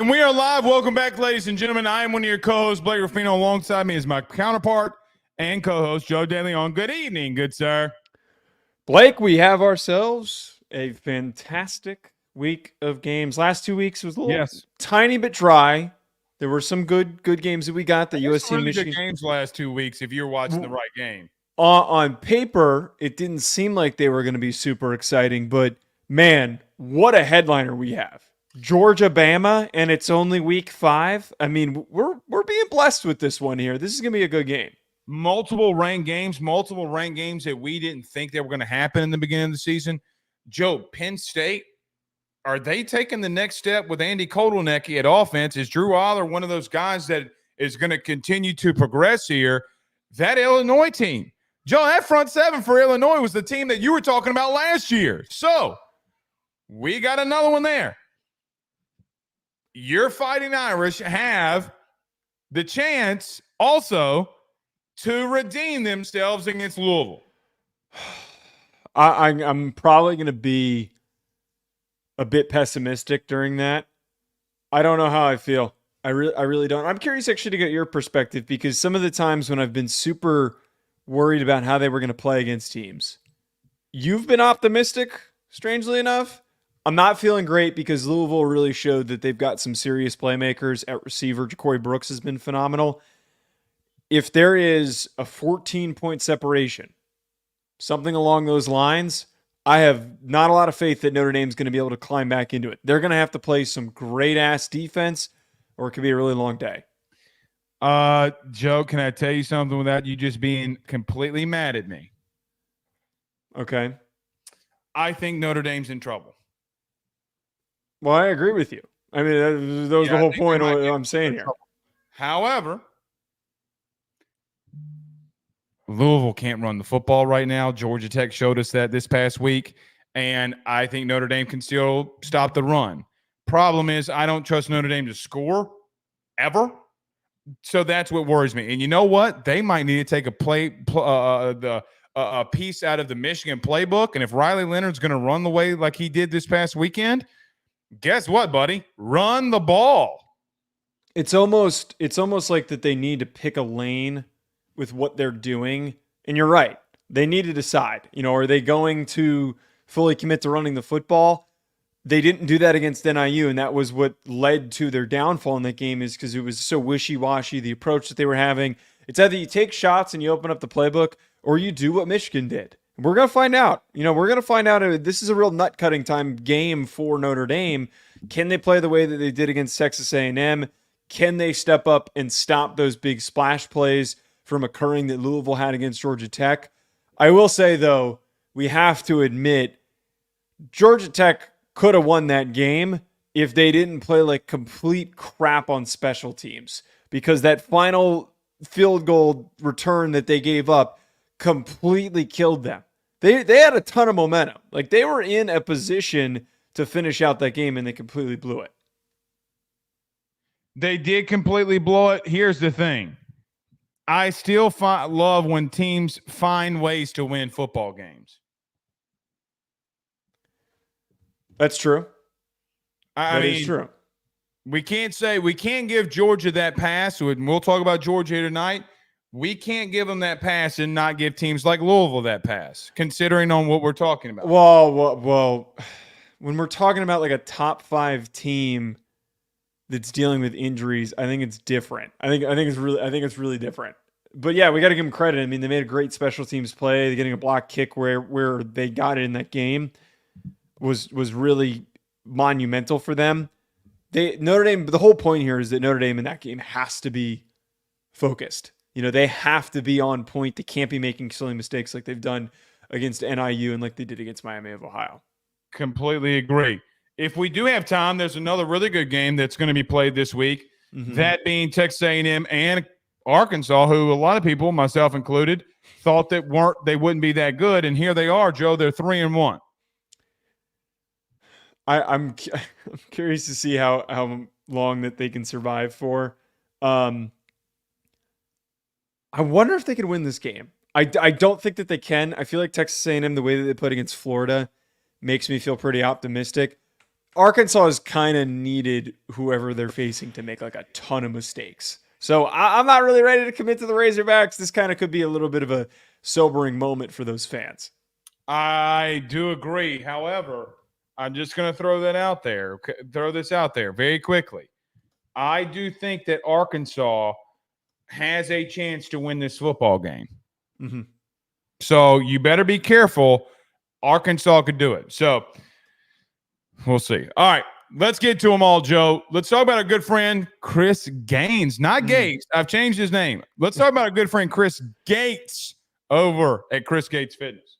And we are live. Welcome back, ladies and gentlemen. I am one of your co-hosts, Blake Ruffino. Alongside me is my counterpart and co-host, Joe DeLeone. Good evening, good sir. Blake, we have ourselves a fantastic week of games. Last 2 weeks was a little tiny bit dry. There were some good games that we got. The USC really Michigan good games last 2 weeks if you're watching the right game. On paper, it didn't seem like they were going to be super exciting, but man, what a headliner we have. Georgia, Bama, and it's only week 5. I mean, we're being blessed with this one here. This is going to be a good game. Multiple ranked games that we didn't think they were going to happen in the beginning of the season. Joe, Penn State, are they taking the next step with Andy Kotelnicki at offense? Is Drew Aller one of those guys that is going to continue to progress here? That Illinois team, Joe, that front seven for Illinois was the team that you were talking about last year. So we got another one there. Your Fighting Irish have the chance also to redeem themselves against Louisville. I'm probably going to be a bit pessimistic during that. I don't know how I feel. I really don't. I'm curious actually to get your perspective, because some of the times when I've been super worried about how they were going to play against teams, you've been optimistic, strangely enough. I'm not feeling great because Louisville really showed that they've got some serious playmakers at receiver. Ja'Cory Brooks has been phenomenal. If there is a 14-point separation, something along those lines, I have not a lot of faith that Notre Dame's going to be able to climb back into it. They're going to have to play some great-ass defense, or it could be a really long day. Joe, can I tell you something without you just being completely mad at me? Okay. I think Notre Dame's in trouble. Well, I agree with you. I mean, that was the whole point of what I'm saying here. However, Louisville can't run the football right now. Georgia Tech showed us that this past week, and I think Notre Dame can still stop the run. Problem is, I don't trust Notre Dame to score ever, so that's what worries me. And you know what? They might need to take a piece out of the Michigan playbook, and if Riley Leonard's going to run the way like he did this past weekend, guess what, buddy? Run the ball. It's almost like that they need to pick a lane with what they're doing. And you're right. They need to decide, are they going to fully commit to running the football? They didn't do that against NIU, and that was what led to their downfall in that game, is because it was so wishy-washy, the approach that they were having. It's either you take shots and you open up the playbook, or you do what Michigan did. We're going to find out. We're going to find out. This is a real nut-cutting time game for Notre Dame. Can they play the way that they did against Texas A&M? Can they step up and stop those big splash plays from occurring that Louisville had against Georgia Tech? I will say, though, we have to admit, Georgia Tech could have won that game if they didn't play like complete crap on special teams, because that final field goal return that they gave up completely killed them. They had a ton of momentum. Like, they were in a position to finish out that game, and they completely blew it. They did completely blow it. Here's the thing. I still love when teams find ways to win football games. That's true. That is true. We can't give Georgia that pass. We'll talk about Georgia here tonight. We can't give them that pass and not give teams like Louisville that pass, considering on what we're talking about. Well, when we're talking about like a top 5 team that's dealing with injuries, I think it's different. I think it's really different. But yeah, we got to give them credit. I mean, they made a great special teams play. They're getting a block kick where they got it in that game was really monumental for them. Notre Dame. The whole point here is that Notre Dame in that game has to be focused. They have to be on point. They can't be making silly mistakes like they've done against NIU and like they did against Miami of Ohio. Completely agree. If we do have time, there's another really good game that's going to be played this week. Mm-hmm. That being Texas A&M and Arkansas, who a lot of people, myself included, thought that they wouldn't be that good, and here they are, Joe. They're 3-1. I'm curious to see how long that they can survive for. I wonder if they could win this game. I don't think that they can. I feel like Texas A&M, the way that they played against Florida, makes me feel pretty optimistic. Arkansas has kind of needed whoever they're facing to make like a ton of mistakes. So I'm not really ready to commit to the Razorbacks. This kind of could be a little bit of a sobering moment for those fans. I do agree. However, I'm just going to throw that out there. Throw this out there very quickly. I do think that Arkansas has a chance to win this football game. Mm-hmm. So you better be careful. Arkansas could do it. So we'll see. All right. Let's get to them all, Joe. Let's talk about our good friend, Chris Gaines. Not Gates. I've changed his name. Let's talk about our good friend, Chris Gates, over at Chris Gates Fitness.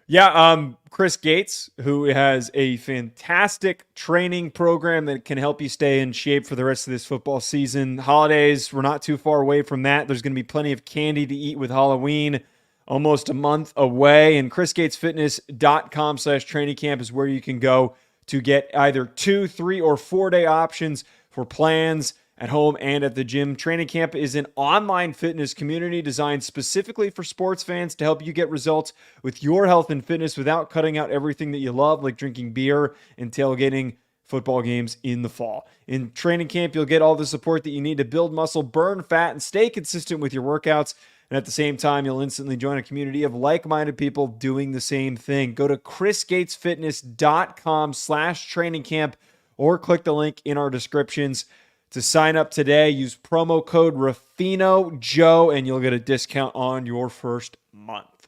Yeah, Chris Gates, who has a fantastic training program that can help you stay in shape for the rest of this football season. Holidays, we're not too far away from that. There's going to be plenty of candy to eat with Halloween, almost a month away. And chrisgatesfitness.com/training camp is where you can go to get either 2, 3, or 4-day options for plans at home and at the gym. Training Camp is an online fitness community designed specifically for sports fans to help you get results with your health and fitness without cutting out everything that you love, like drinking beer and tailgating football games in the fall. In Training Camp, you'll get all the support that you need to build muscle, burn fat, and stay consistent with your workouts. And at the same time, you'll instantly join a community of like-minded people doing the same thing. Go to chrisgatesfitness.com/training camp or click the link in our descriptions to sign up today. Use promo code Ruffino Joe, and you'll get a discount on your first month.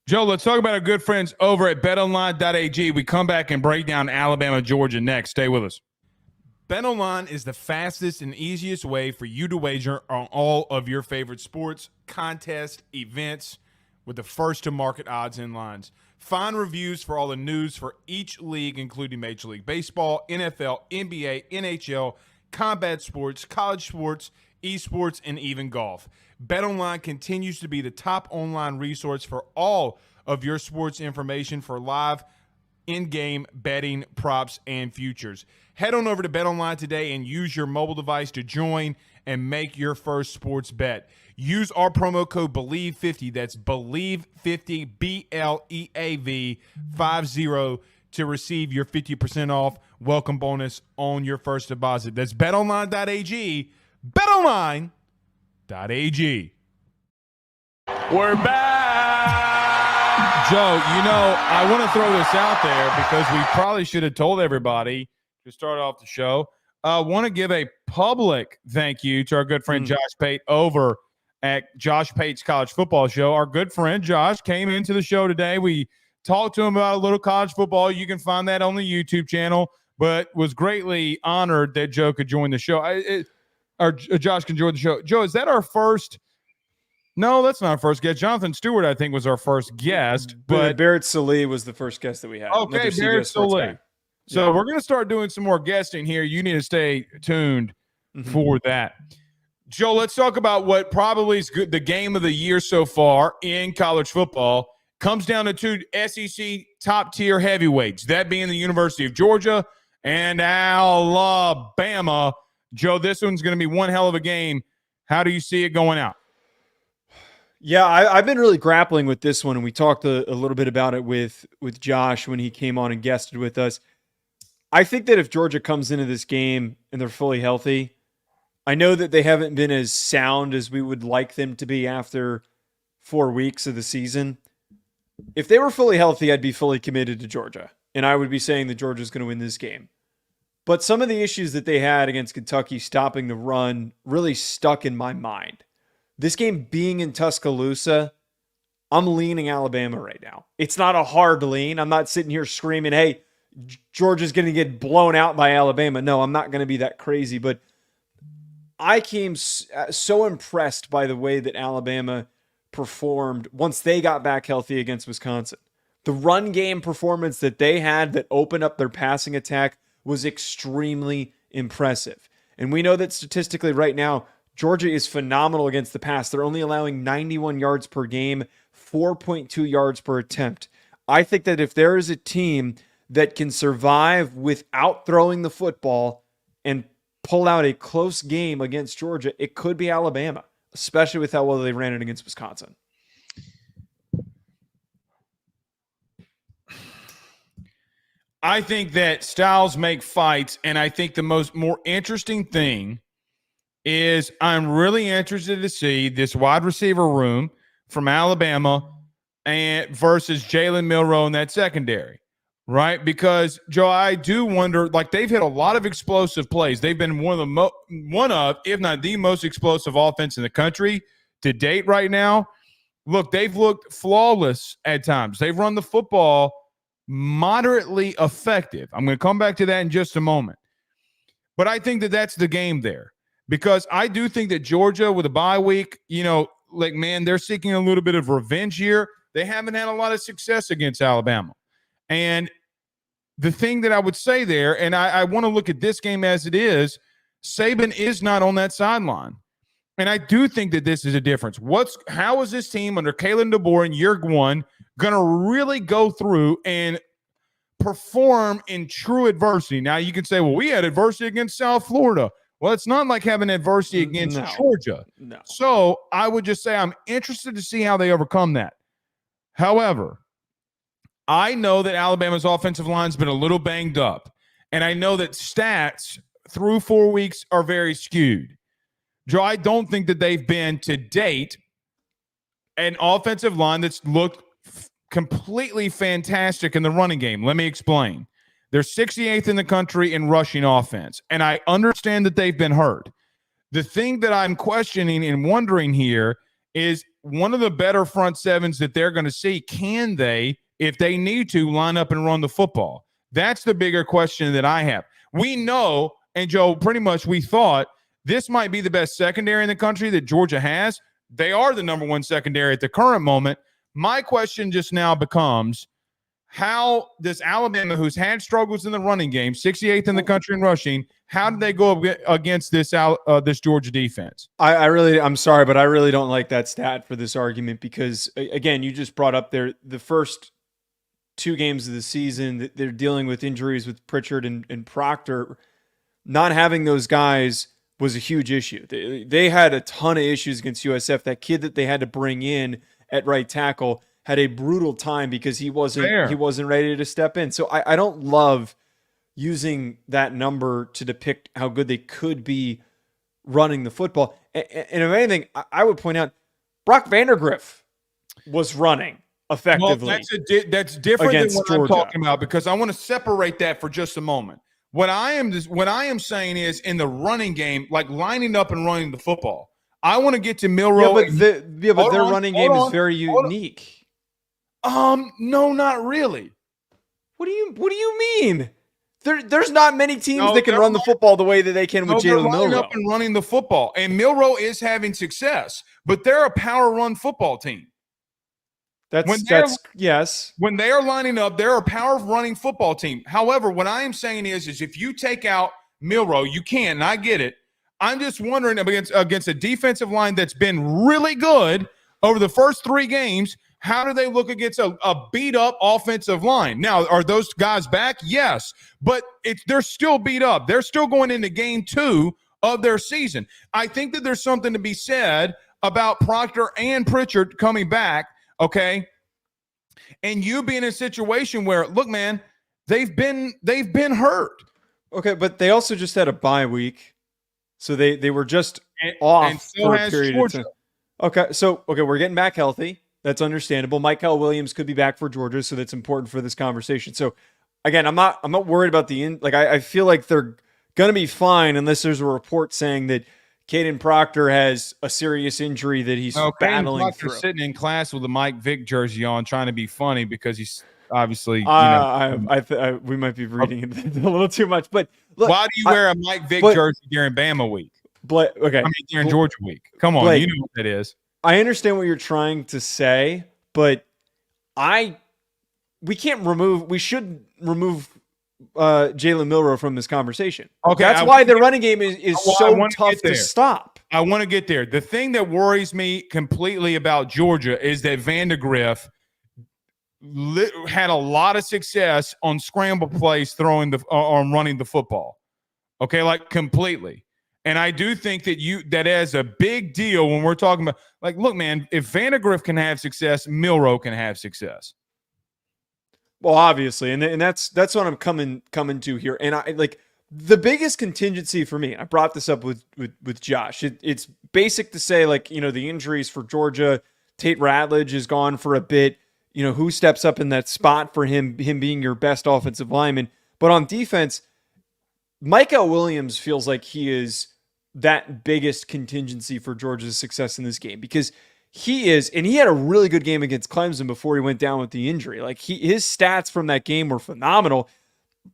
Joe, let's talk about our good friends over at betonline.ag. We come back and break down Alabama, Georgia next. Stay with us. BetOnline is the fastest and easiest way for you to wager on all of your favorite sports, contests, events with the first-to-market odds and lines. Find reviews for all the news for each league, including Major League Baseball, NFL, NBA, NHL, combat sports, college sports, esports, and even golf. BetOnline continues to be the top online resource for all of your sports information for live in-game betting, props, and futures. Head on over to BetOnline today and use your mobile device to join and make your first sports bet. Use our promo code BELIEVE50, that's BELIEVE50, BLEAV 50, to receive your 50% off welcome bonus on your first deposit. That's betonline.ag, betonline.ag. We're back. Joe, I want to throw this out there because we probably should have told everybody to start off the show. I want to give a public thank you to our good friend Josh Pate over at Josh Pate's College Football Show. Our good friend Josh came into the show today. We talked to him about a little college football. You can find that on the YouTube channel, but was greatly honored that Joe could join the show. Josh can join the show. Joe, is that our first? No, that's not our first guest. Jonathan Stewart, I think, was our first guest. But Barrett Sallee was the first guest that we had. Okay, Barrett Sallee. So we're going to start doing some more guesting here. You need to stay tuned for that. Joe, let's talk about what probably is the game of the year so far in college football. Comes down to two SEC top-tier heavyweights, that being the University of Georgia and Alabama. Joe, this one's going to be one hell of a game. How do you see it going out? Yeah, I've been really grappling with this one, and we talked a little bit about it with Josh when he came on and guested with us. I think that if Georgia comes into this game and they're fully healthy, I know that they haven't been as sound as we would like them to be after 4 weeks of the season. If they were fully healthy, I'd be fully committed to Georgia, and I would be saying that Georgia's going to win this game. But some of the issues that they had against Kentucky stopping the run really stuck in my mind. This game being in Tuscaloosa, I'm leaning Alabama right now. It's not a hard lean. I'm not sitting here screaming, hey, Georgia's going to get blown out by Alabama. No, I'm not going to be that crazy. But I came so impressed by the way that Alabama performed once they got back healthy against Wisconsin. The run game performance that they had that opened up their passing attack was extremely impressive. And we know that statistically right now, Georgia is phenomenal against the pass. They're only allowing 91 yards per game, 4.2 yards per attempt. I think that if there is a team that can survive without throwing the football and pull out a close game against Georgia, it could be Alabama, especially with how well they ran it against Wisconsin. I think that styles make fights, and I think the more interesting thing is I'm really interested to see this wide receiver room from Alabama and versus Jalen Milroe in that secondary, right? Because Joe, I do wonder. Like they've hit a lot of explosive plays. They've been one of, if not the most explosive offense in the country to date right now. Look, they've looked flawless at times. They've run the football moderately effective. I'm going to come back to that in just a moment. But I think that that's the game there because I do think that Georgia with a bye week, like, man, they're seeking a little bit of revenge here. They haven't had a lot of success against Alabama. And the thing that I would say there, and I want to look at this game as it is, Saban is not on that sideline. And I do think that this is a difference. How is this team under Kalen DeBoer in year one going to really go through and perform in true adversity? Now, you can say, well, we had adversity against South Florida. Well, it's not like having adversity against Georgia. No. So I would just say I'm interested to see how they overcome that. However, I know that Alabama's offensive line's been a little banged up, and I know that stats through 4 weeks are very skewed. Joe, I don't think that they've been to date an offensive line that's looked completely fantastic in the running game. Let me explain. They're 68th in the country in rushing offense, and I understand that they've been hurt. The thing that I'm questioning and wondering here is one of the better front sevens that they're going to see. Can they, if they need to, line up and run the football? That's the bigger question that I have. We know, and Joe, pretty much we thought this might be the best secondary in the country that Georgia has. They are the number one secondary at the current moment. My question just now becomes, how does Alabama, who's had struggles in the running game, 68th in the country in rushing, how did they go against this Georgia defense? I'm sorry, but I really don't like that stat for this argument because, again, you just brought up the first 2 games of the season, they're dealing with injuries with Pritchard and Proctor. Not having those guys was a huge issue. They had a ton of issues against USF. That kid that they had to bring in at right tackle had a brutal time because he wasn't ready to step in. So I don't love using that number to depict how good they could be running the football. And if anything, I would point out Brock Vandagriff was running effectively. Well, that's different than what Georgia. I'm talking about because I want to separate that for just a moment. What I am saying is in the running game, like lining up and running the football. I want to get to Milroe. But their running game is very unique. No, not really. What do you mean? There's not many teams that can run the football the way that they can with Jalen Milroe. Up and running the football, and Milroe is having success, but they're a power run football team. Yes. When they are lining up, they're a power running football team. However, what I am saying is if you take out Milroe, you can, and I get it. I'm just wondering against a defensive line that's been really good over the first 3 games, how do they look against a beat-up offensive line? Now, are those guys back? Yes, but they're still beat up. They're still going into game 2 of their season. I think that there's something to be said about Proctor and Pritchard coming back, okay? And you being in a situation where, look, man, they've been hurt. Okay, but they also just had a bye week. So they were just off for a period of time. Okay, we're getting back healthy. That's understandable. Michael Williams could be back for Georgia, so that's important for this conversation. So again, I'm not worried about I feel like they're gonna be fine unless there's a report saying that Caden Proctor has a serious injury that he's battling through. Sitting in class with a Mike Vick jersey on, trying to be funny because he's obviously. We might be reading it a little too much, but look, why do you wear a Mike Vick jersey during Bama week? During Georgia week. Come on, Blake, you know what that is. I understand what you're trying to say, but we should remove Jalen Milroe from this conversation. Okay, that's why the running game is so tough to stop. I want to get there. The thing that worries me completely about Georgia is that Vandagriff had a lot of success on scramble plays on running the football. Okay, like completely. And I do think that is a big deal when we're talking about, like, look, man, if Vandagriff can have success, Milroe can have success. Well, obviously, and that's what I'm coming to here. And I like the biggest contingency for me. I brought this up with Josh. It's basic to say, like, the injuries for Georgia. Tate Ratledge is gone for a bit. Who steps up in that spot for him being your best offensive lineman. But on defense, Michael Williams feels like he is that biggest contingency for Georgia's success in this game, because he had a really good game against Clemson before he went down with the injury. Like, his stats from that game were phenomenal.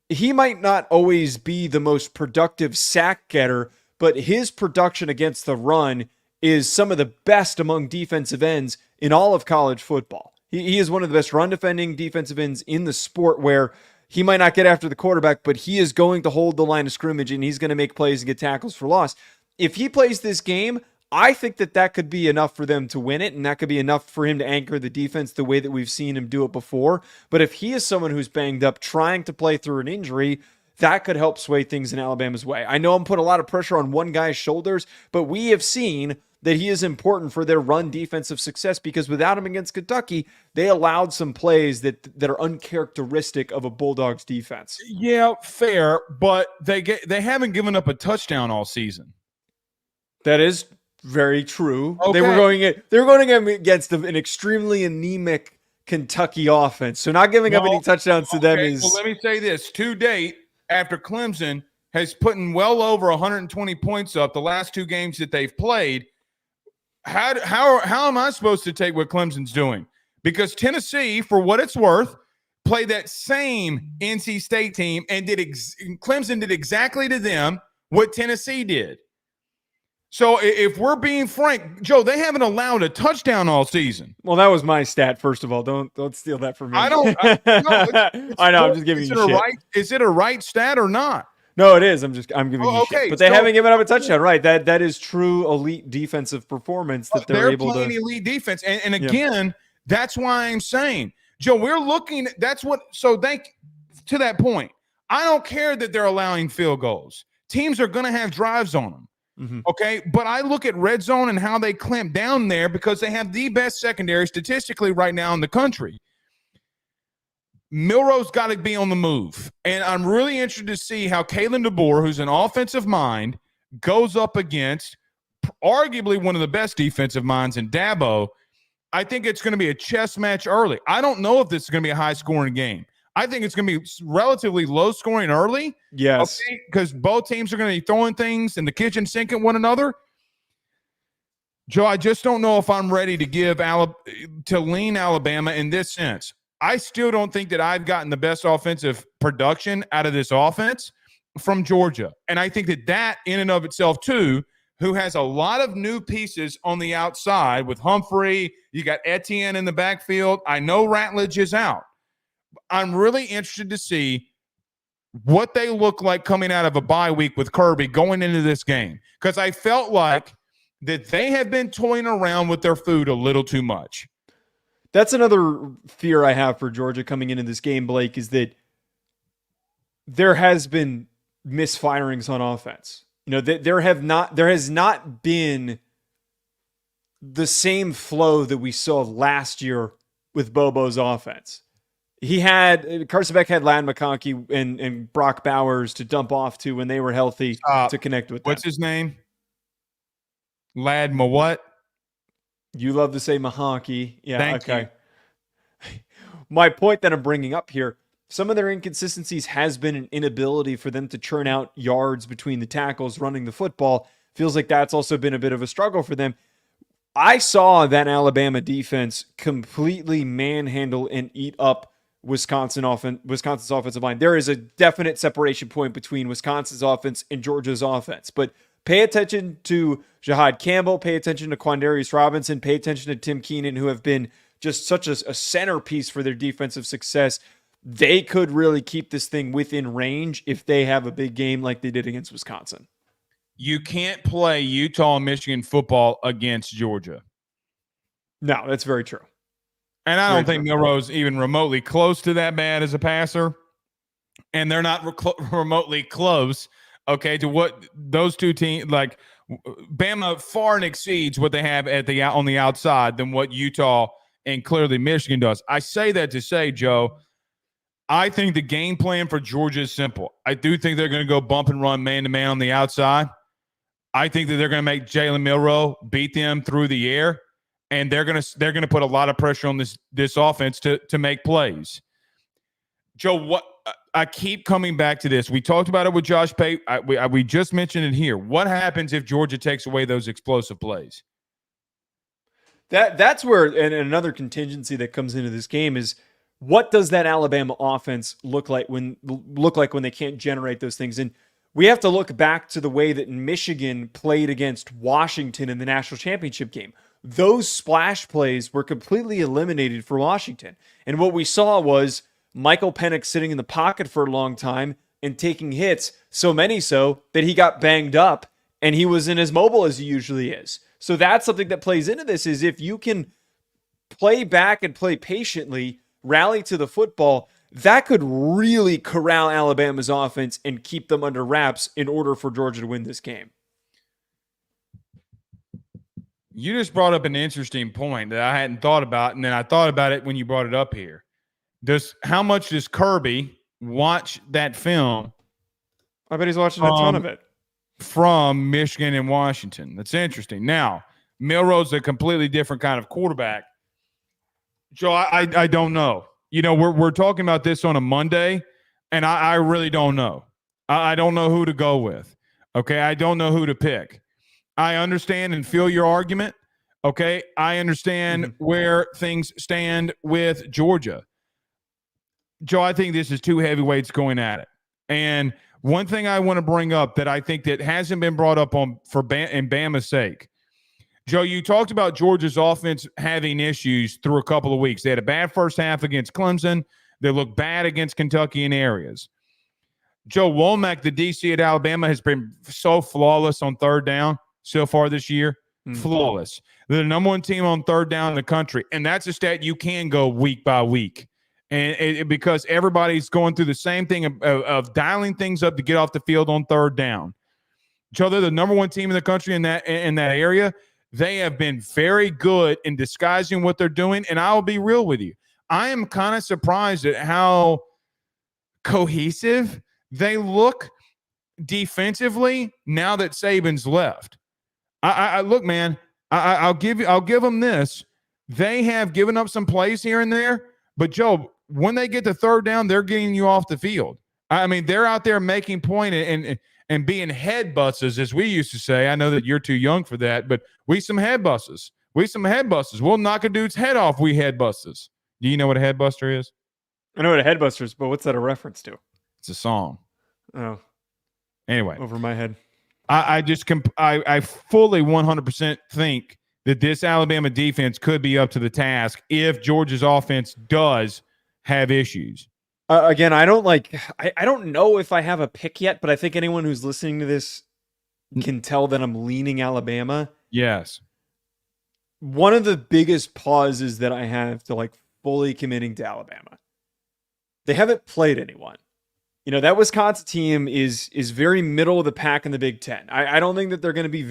He might not always be the most productive sack getter, but his production against the run is some of the best among defensive ends in all of college football. He is one of the best run defending defensive ends in the sport, where he might not get after the quarterback, but he is going to hold the line of scrimmage and he's going to make plays and get tackles for loss. If he plays this game, I think that could be enough for them to win it, and that could be enough for him to anchor the defense the way that we've seen him do it before. But if he is someone who's banged up, trying to play through an injury, that could help sway things in Alabama's way. I know I'm putting a lot of pressure on one guy's shoulders, but we have seen that he is important for their run defensive success, because without him against Kentucky, they allowed some plays that are uncharacteristic of a Bulldogs defense. Yeah, fair, but they haven't given up a touchdown all season. That is very true. Okay. They were going against an extremely anemic Kentucky offense. So not giving up any touchdowns to them is. Well, let me say this. To date, after Clemson has put in well over 120 points up the last two games that they've played, how am I supposed to take what Clemson's doing? Because Tennessee, for what it's worth, played that same NC State team and Clemson did exactly to them what Tennessee did. So if we're being frank, Joe, they haven't allowed a touchdown all season. Well, that was my stat. First of all, don't steal that from me. I don't. I know. I'm just giving you shit. Is it a right stat or not? No, it is. I'm giving you shit. But they haven't given up a touchdown, right? That is true elite defensive performance that they're able to. They're playing elite defense, and again, that's why I'm saying, Joe, we're looking. That's what. So to that point, I don't care that they're allowing field goals. Teams are going to have drives on them. Mm-hmm. Okay, but I look at red zone and how they clamp down there, because they have the best secondary statistically right now in the country. Milroe's got to be on the move, and I'm really interested to see how Kalen DeBoer, who's an offensive mind, goes up against arguably one of the best defensive minds in Dabo. I think it's going to be a chess match early. I don't know if this is going to be a high-scoring game. I think it's going to be relatively low-scoring early. Yes. Because both teams are going to be throwing things in the kitchen sink at one another. Joe, I just don't know if I'm ready to lean Alabama in this sense. I still don't think that I've gotten the best offensive production out of this offense from Georgia. And I think that in and of itself, too, who has a lot of new pieces on the outside with Humphrey, you got Etienne in the backfield. I know Ratledge is out. I'm really interested to see what they look like coming out of a bye week with Kirby going into this game, because I felt like that they have been toying around with their food a little too much. That's another fear I have for Georgia coming into this game, Blake, is that there has been misfirings on offense. There has not been the same flow that we saw last year with Bobo's offense. Carson Beck had Ladd McConkey and Brock Bowers to dump off to when they were healthy to connect with them. What's his name? Ladd what? You love to say Mahonky. Yeah, Thank okay. You. My point that I'm bringing up here, some of their inconsistencies has been an inability for them to churn out yards between the tackles running the football. Feels like that's also been a bit of a struggle for them. I saw that Alabama defense completely manhandle and eat up Wisconsin's offensive line. There is a definite separation point between Wisconsin's offense and Georgia's offense, but pay attention to Jahad Campbell, pay attention to Quandarius Robinson, pay attention to Tim Keenan, who have been just such a centerpiece for their defensive success. They could really keep this thing within range if they have a big game like they did against Wisconsin. You can't play Utah and Michigan football against Georgia. No, that's very true. And I don't think Milroe's even remotely close to that bad as a passer. And they're not remotely close, okay, to what those two teams, like Bama far and exceeds what they have on the outside than what Utah and clearly Michigan does. I say that to say, Joe, I think the game plan for Georgia is simple. I do think they're going to go bump and run man-to-man on the outside. I think that they're going to make Jalen Milroe beat them through the air, and they're going to put a lot of pressure on this offense to make plays. Joe, what I keep coming back to this. We talked about it with Josh Pate. We just mentioned it here. What happens if Georgia takes away those explosive plays? That's where, and another contingency that comes into this game is, what does that Alabama offense look like when they can't generate those things? And we have to look back to the way that Michigan played against Washington in the national championship game. Those splash plays were completely eliminated for Washington. And what we saw was Michael Penix sitting in the pocket for a long time and taking hits, so many so that he got banged up and he wasn't as mobile as he usually is. So that's something that plays into this, is if you can play back and play patiently, rally to the football, that could really corral Alabama's offense and keep them under wraps in order for Georgia to win this game. You just brought up an interesting point that I hadn't thought about, and then I thought about it when you brought it up here. How much does Kirby watch that film? I bet he's watching a ton of it. From Michigan and Washington. That's interesting. Now, Milroe's a completely different kind of quarterback. Joe, I don't know. You know, we're talking about this on a Monday, and I really don't know. I don't know who to go with. Okay, I don't know who to pick. I understand and feel your argument. Okay, I understand where things stand with Georgia. Joe, I think this is two heavyweights going at it. And one thing I want to bring up that I think that hasn't been brought up in Bama's sake. Joe, you talked about Georgia's offense having issues through a couple of weeks. They had a bad first half against Clemson. They looked bad against Kentucky in areas. Joe Womack, the DC at Alabama, has been so flawless on third down so far this year. Flawless. They're the number one team on third down in the country. And that's a stat you can go week by week. And because everybody's going through the same thing of dialing things up to get off the field on third down. Joe, they're the number one team in the country in that area. They have been very good in disguising what they're doing, and I'll be real with you. I am kind of surprised at how cohesive they look defensively now that Saban's left. I look, man, I'll give them this. They have given up some plays here and there, but Joe, when they get to third down, they're getting you off the field. I mean, they're out there making point and being head busters, as we used to say. I know that you're too young for that, but we some head busters. We'll knock a dude's head off. We head busters. Do you know what a head buster is? I know what a head buster is, but what's that a reference to? It's a song. Oh. Anyway. Over my head. I fully 100% think that this Alabama defense could be up to the task if Georgia's offense does have issues. Again, I don't know if I have a pick yet, but I think anyone who's listening to this can tell that I'm leaning Alabama. Yes. One of the biggest pauses that I have to fully committing to Alabama, they haven't played anyone. You know, that Wisconsin team is very middle of the pack in the Big Ten. I don't think that they're going to be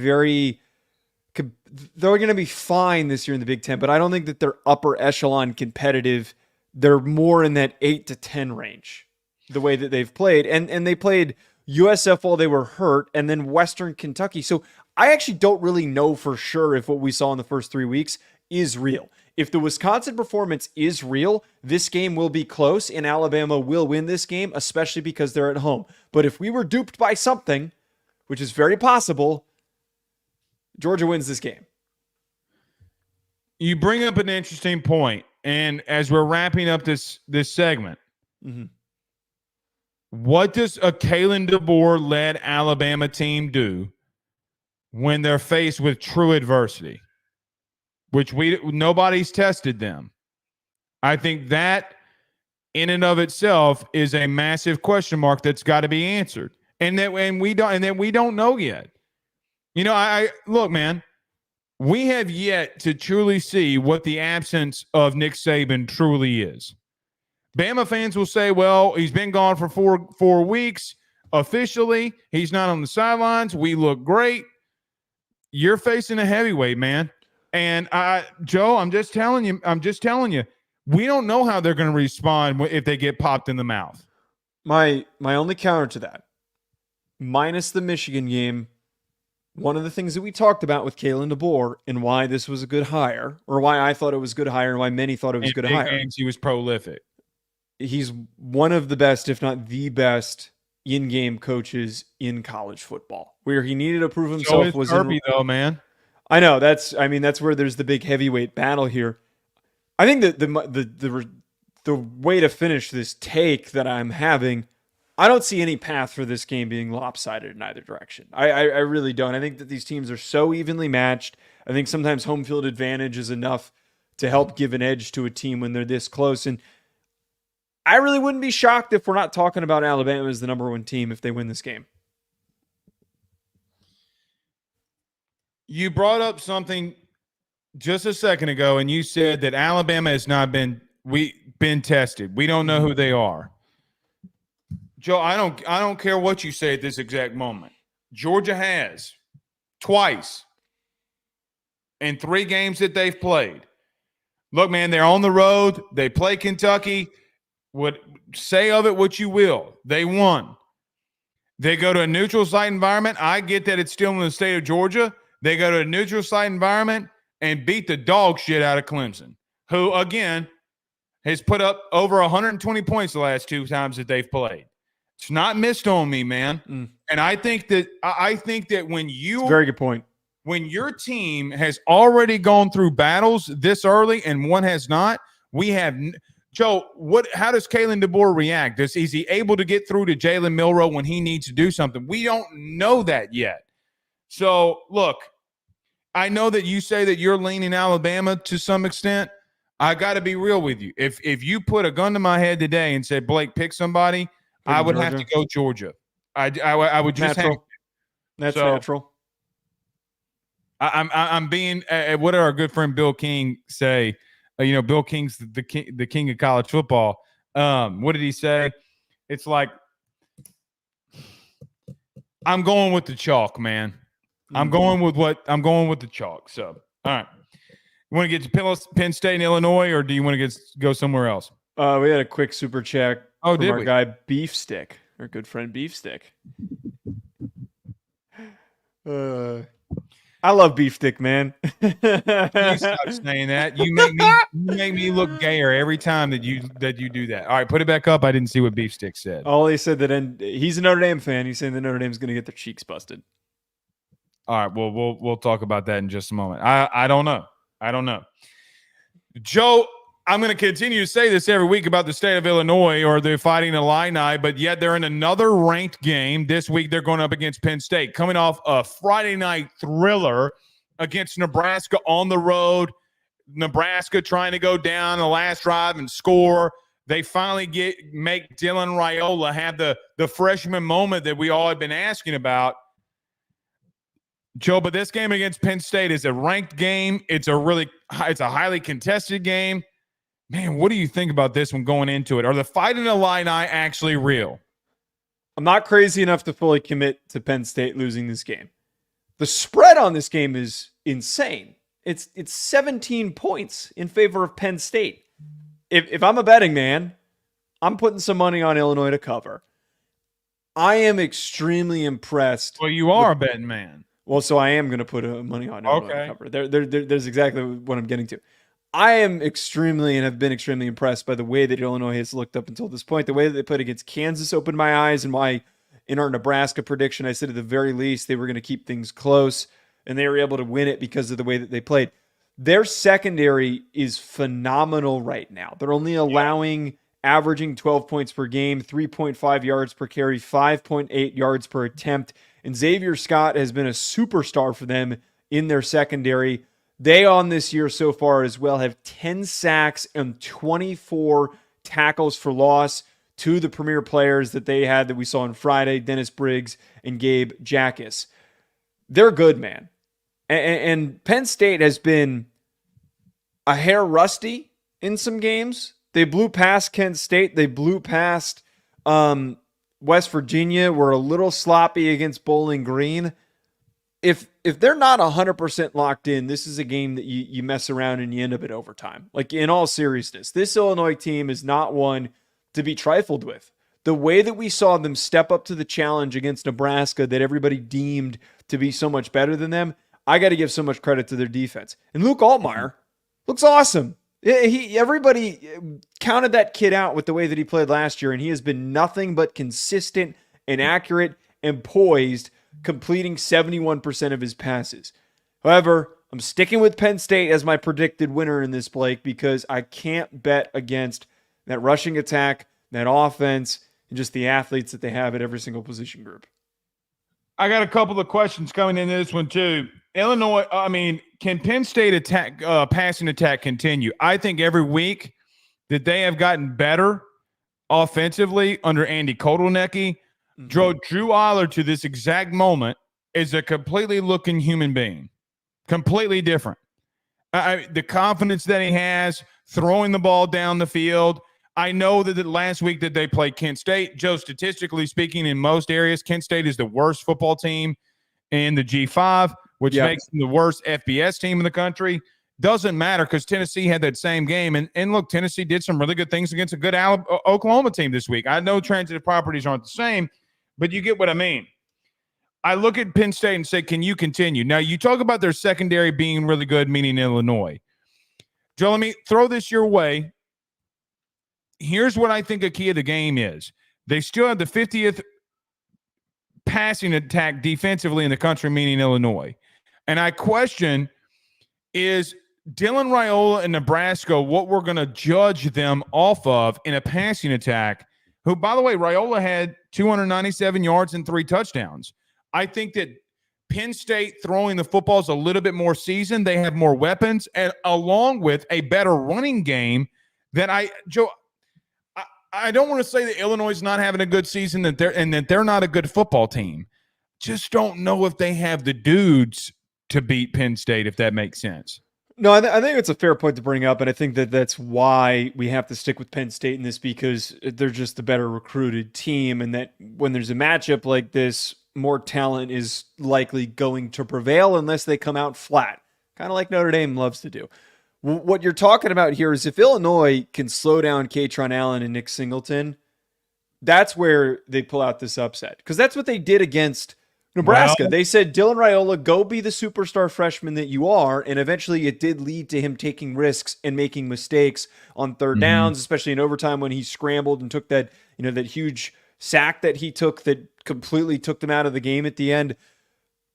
they're going to be fine this year in the Big Ten, but I don't think that they're upper echelon competitive. They're more in that 8 to 10 range, the way that they've played. And they played USF while they were hurt, and then Western Kentucky. So I actually don't really know for sure if what we saw in the first 3 weeks is real. If the Wisconsin performance is real, this game will be close, and Alabama will win this game, especially because they're at home. But if we were duped by something, which is very possible, Georgia wins this game. You bring up an interesting point. And as we're wrapping up this segment, what does a Kalen DeBoer-led Alabama team do when they're faced with true adversity, which nobody's tested them? I think that in and of itself is a massive question mark that's got to be answered, and we don't know yet. You know, I look, man. We have yet to truly see what the absence of Nick Saban truly is. Bama fans will say, well, he's been gone for four weeks. Officially, he's not on the sidelines. We look great. You're facing a heavyweight, man. And Joe, I'm just telling you, We don't know how they're going to respond if they get popped in the mouth. My only counter to that, minus the Michigan game, one of the things that we talked about with Kalen DeBoer and why this was a good hire, or why I thought it was a good hire and why many thought it was a good hire. Games, he was prolific. He's one of the best, if not the best, in-game coaches in college football. Where he needed to prove himself was Kirby, though, man. I know that's where there's the big heavyweight battle here. I think that the way to finish this take that I'm having, I don't see any path for this game being lopsided in either direction. I really don't. I think that these teams are so evenly matched. I think sometimes home field advantage is enough to help give an edge to a team when they're this close. And I really wouldn't be shocked if we're not talking about Alabama as the number one team if they win this game. You brought up something just a second ago, and you said that Alabama has not been tested. We don't know who they are. Joe, I don't care what you say at this exact moment. Georgia has twice in 3 games that they've played. Look, man, they're on the road. They play Kentucky. Say of it what you will. They won. They go to a neutral site environment. I get that it's still in the state of Georgia. They go to a neutral site environment and beat the dog shit out of Clemson, who, again, has put up over 120 points the last 2 times that they've played. It's not missed on me, man. And I think that when you – very good point. When your team has already gone through battles this early and one has not, we have – Joe, how does Kalen DeBoer react? Is he able to get through to Jalen Milroe when he needs to do something? We don't know that yet. So, look, I know that you say that you're leaning Alabama to some extent. I got to be real with you. If you put a gun to my head today and said, Blake, pick somebody, I would have to go Georgia. I would just have to. That's natural. I'm being what did our good friend Bill King say? Bill King's the king of college football. What did he say? It's like I'm going with the chalk, man. I'm going with the chalk. So, all right. You want to get to Penn State and Illinois, or do you want to go somewhere else? We had a quick super check from our guy Beef Stick, our good friend Beef Stick. I love Beef Stick, man. You stop saying that. You make me look gayer every time that you do that. All right, put it back up. I didn't see what Beef Stick said. Oh, he said that he's a Notre Dame fan. He's saying that Notre Dame's going to get their cheeks busted. All right, well, we'll talk about that in just a moment. I don't know. Joe, I'm going to continue to say this every week about the state of Illinois or the Fighting Illini, but yet they're in another ranked game. This week they're going up against Penn State, coming off a Friday night thriller against Nebraska on the road. Nebraska trying to go down the last drive and score. They finally make Dylan Raiola have the freshman moment that we all had been asking about. Joe, but this game against Penn State is a ranked game. It's a highly contested game. Man, what do you think about this one going into it? Are the Fighting Illini actually real? I'm not crazy enough to fully commit to Penn State losing this game. The spread on this game is insane. It's 17 points in favor of Penn State. If I'm a betting man, I'm putting some money on Illinois to cover. I am extremely impressed. Well, you are a betting man. Well, so I am going to put money on Illinois to cover. There's exactly what I'm getting to. I am extremely and have been extremely impressed by the way that Illinois has looked up until this point. The way that they played against Kansas opened my eyes, and why in our Nebraska prediction I said at the very least they were going to keep things close, and they were able to win it because of the way that they played. Their secondary is phenomenal right now. They're only averaging 12 points per game, 3.5 yards per carry, 5.8 yards per attempt. And Xavier Scott has been a superstar for them in their secondary. They on this year so far as well have 10 sacks and 24 tackles for loss. Two of the premier players that they had that we saw on Friday, Dennis Briggs and Gabe Jackas. They're good, man. And Penn State has been a hair rusty in some games. They blew past Kent State. They blew past West Virginia. Were a little sloppy against Bowling Green. if they're not 100% locked in, this is a game that you mess around and you end up in overtime. Like, in all seriousness, this Illinois team is not one to be trifled with. The way that we saw them step up to the challenge against Nebraska that everybody deemed to be so much better than them, I got to give so much credit to their defense. And Luke Altmaier looks awesome. Everybody counted that kid out with the way that he played last year, and he has been nothing but consistent and accurate and poised, completing 71% of his passes. However, I'm sticking with Penn State as my predicted winner in this, Blake, because I can't bet against that rushing attack, that offense, and just the athletes that they have at every single position group. I got a couple of questions coming into this one too. Illinois, can Penn State passing attack continue? I think every week that they have gotten better offensively under Andy Kotelnicki. Drew Aller to this exact moment is a completely looking human being, completely different. The confidence that he has, throwing the ball down the field. I know that the last week that they played Kent State, Joe, statistically speaking, in most areas, Kent State is the worst football team in the G5, which makes them the worst FBS team in the country. Doesn't matter because Tennessee had that same game. And look, Tennessee did some really good things against a good Oklahoma team this week. I know transitive properties aren't the same, but you get what I mean. I look at Penn State and say, can you continue? Now, you talk about their secondary being really good, meaning Illinois. Joe, let me throw this your way. Here's what I think a key of the game is. They still have the 50th passing attack defensively in the country, meaning Illinois. And I question, is Dylan Raiola in Nebraska what we're going to judge them off of in a passing attack, who, by the way, Raiola had 297 yards and 3 touchdowns. I think that Penn State throwing the football is a little bit more seasoned. They have more weapons, and along with a better running game that I don't want to say that Illinois is not having a good season that they're not a good football team. Just don't know if they have the dudes to beat Penn State, if that makes sense. No, I think it's a fair point to bring up, and I think that that's why we have to stick with Penn State in this, because they're just the better recruited team, and that when there's a matchup like this, more talent is likely going to prevail unless they come out flat, kind of like Notre Dame loves to do. What you're talking about here is if Illinois can slow down Katron Allen and Nick Singleton, that's where they pull out this upset. Because that's what they did against Nebraska. Well, they said, Dylan Raiola, go be the superstar freshman that you are. And eventually it did lead to him taking risks and making mistakes on third downs, especially in overtime when he scrambled and took that, that huge sack that he took that completely took them out of the game at the end.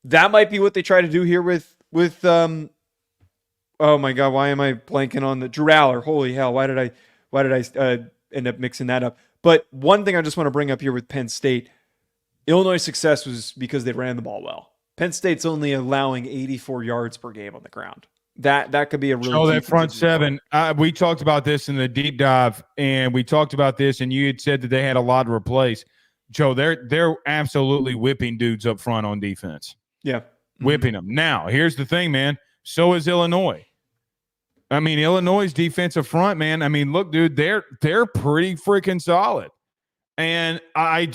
That might be what they try to do here with oh my God, why am I blanking on the Drew Aller? Holy hell, why did I end up mixing that up? But one thing I just want to bring up here with Penn State, Illinois' success was because they ran the ball well. Penn State's only allowing 84 yards per game on the ground. That could be a really that front seven. We talked about this in the deep dive, and we talked about this, and you had said that they had a lot to replace. Joe, they're absolutely whipping dudes up front on defense. Yeah, whipping them. Now, here's the thing, man. So is Illinois. Illinois' defensive front, man. Look, dude, they're pretty freaking solid, and I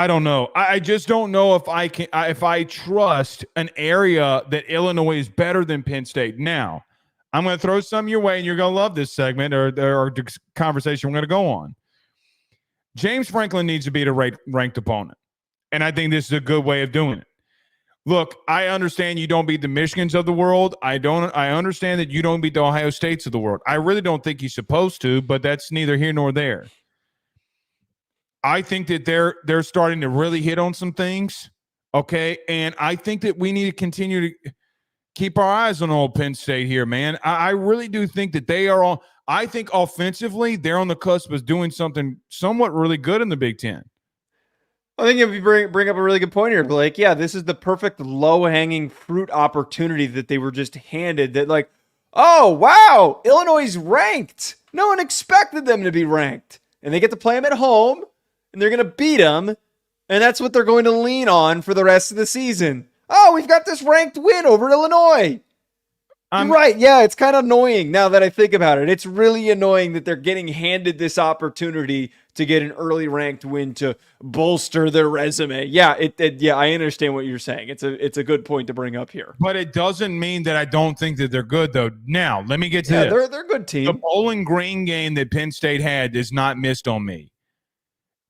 don't know. I just don't know if I trust an area that Illinois is better than Penn State. Now, I'm going to throw some your way, and you're going to love this segment or the conversation we're going to go on. James Franklin needs to beat a ranked opponent, and I think this is a good way of doing it. Look, I understand you don't beat the Michigans of the world. I understand that you don't beat the Ohio States of the world. I really don't think you're supposed to, but that's neither here nor there. I think that they're starting to really hit on some things, okay? And I think that we need to continue to keep our eyes on old Penn State here, man. I really do think that they are on – I think offensively they're on the cusp of doing something somewhat really good in the Big Ten. I think if you bring up a really good point here, Blake, yeah, this is the perfect low-hanging fruit opportunity that they were just handed that like, oh, wow, Illinois is ranked. No one expected them to be ranked. And they get to play them at home, and they're going to beat them, and that's what they're going to lean on for the rest of the season. Oh, we've got this ranked win over Illinois. You're right. Yeah, it's kind of annoying now that I think about it. It's really annoying that they're getting handed this opportunity to get an early ranked win to bolster their resume. Yeah, yeah, I understand what you're saying. It's a good point to bring up here. But it doesn't mean that I don't think that they're good, though. Now, let me get to this. They're a good team. The Bowling Green game that Penn State had is not missed on me.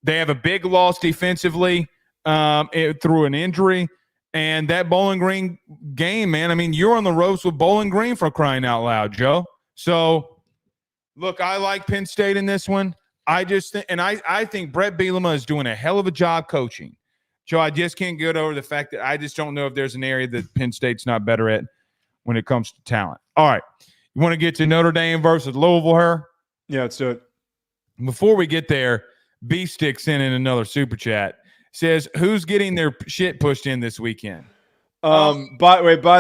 They have a big loss defensively through an injury. And that Bowling Green game, man, I mean, you're on the ropes with Bowling Green for crying out loud, Joe. So, look, I like Penn State in this one. I just think, and I think Brett Bielema is doing a hell of a job coaching. Joe, I just can't get over the fact that I just don't know if there's an area that Penn State's not better at when it comes to talent. All right. You want to get to Notre Dame versus Louisville here? Yeah, let's do it. Before we get there, B-Stick sent in another super chat. Says, who's getting their shit pushed in this weekend? By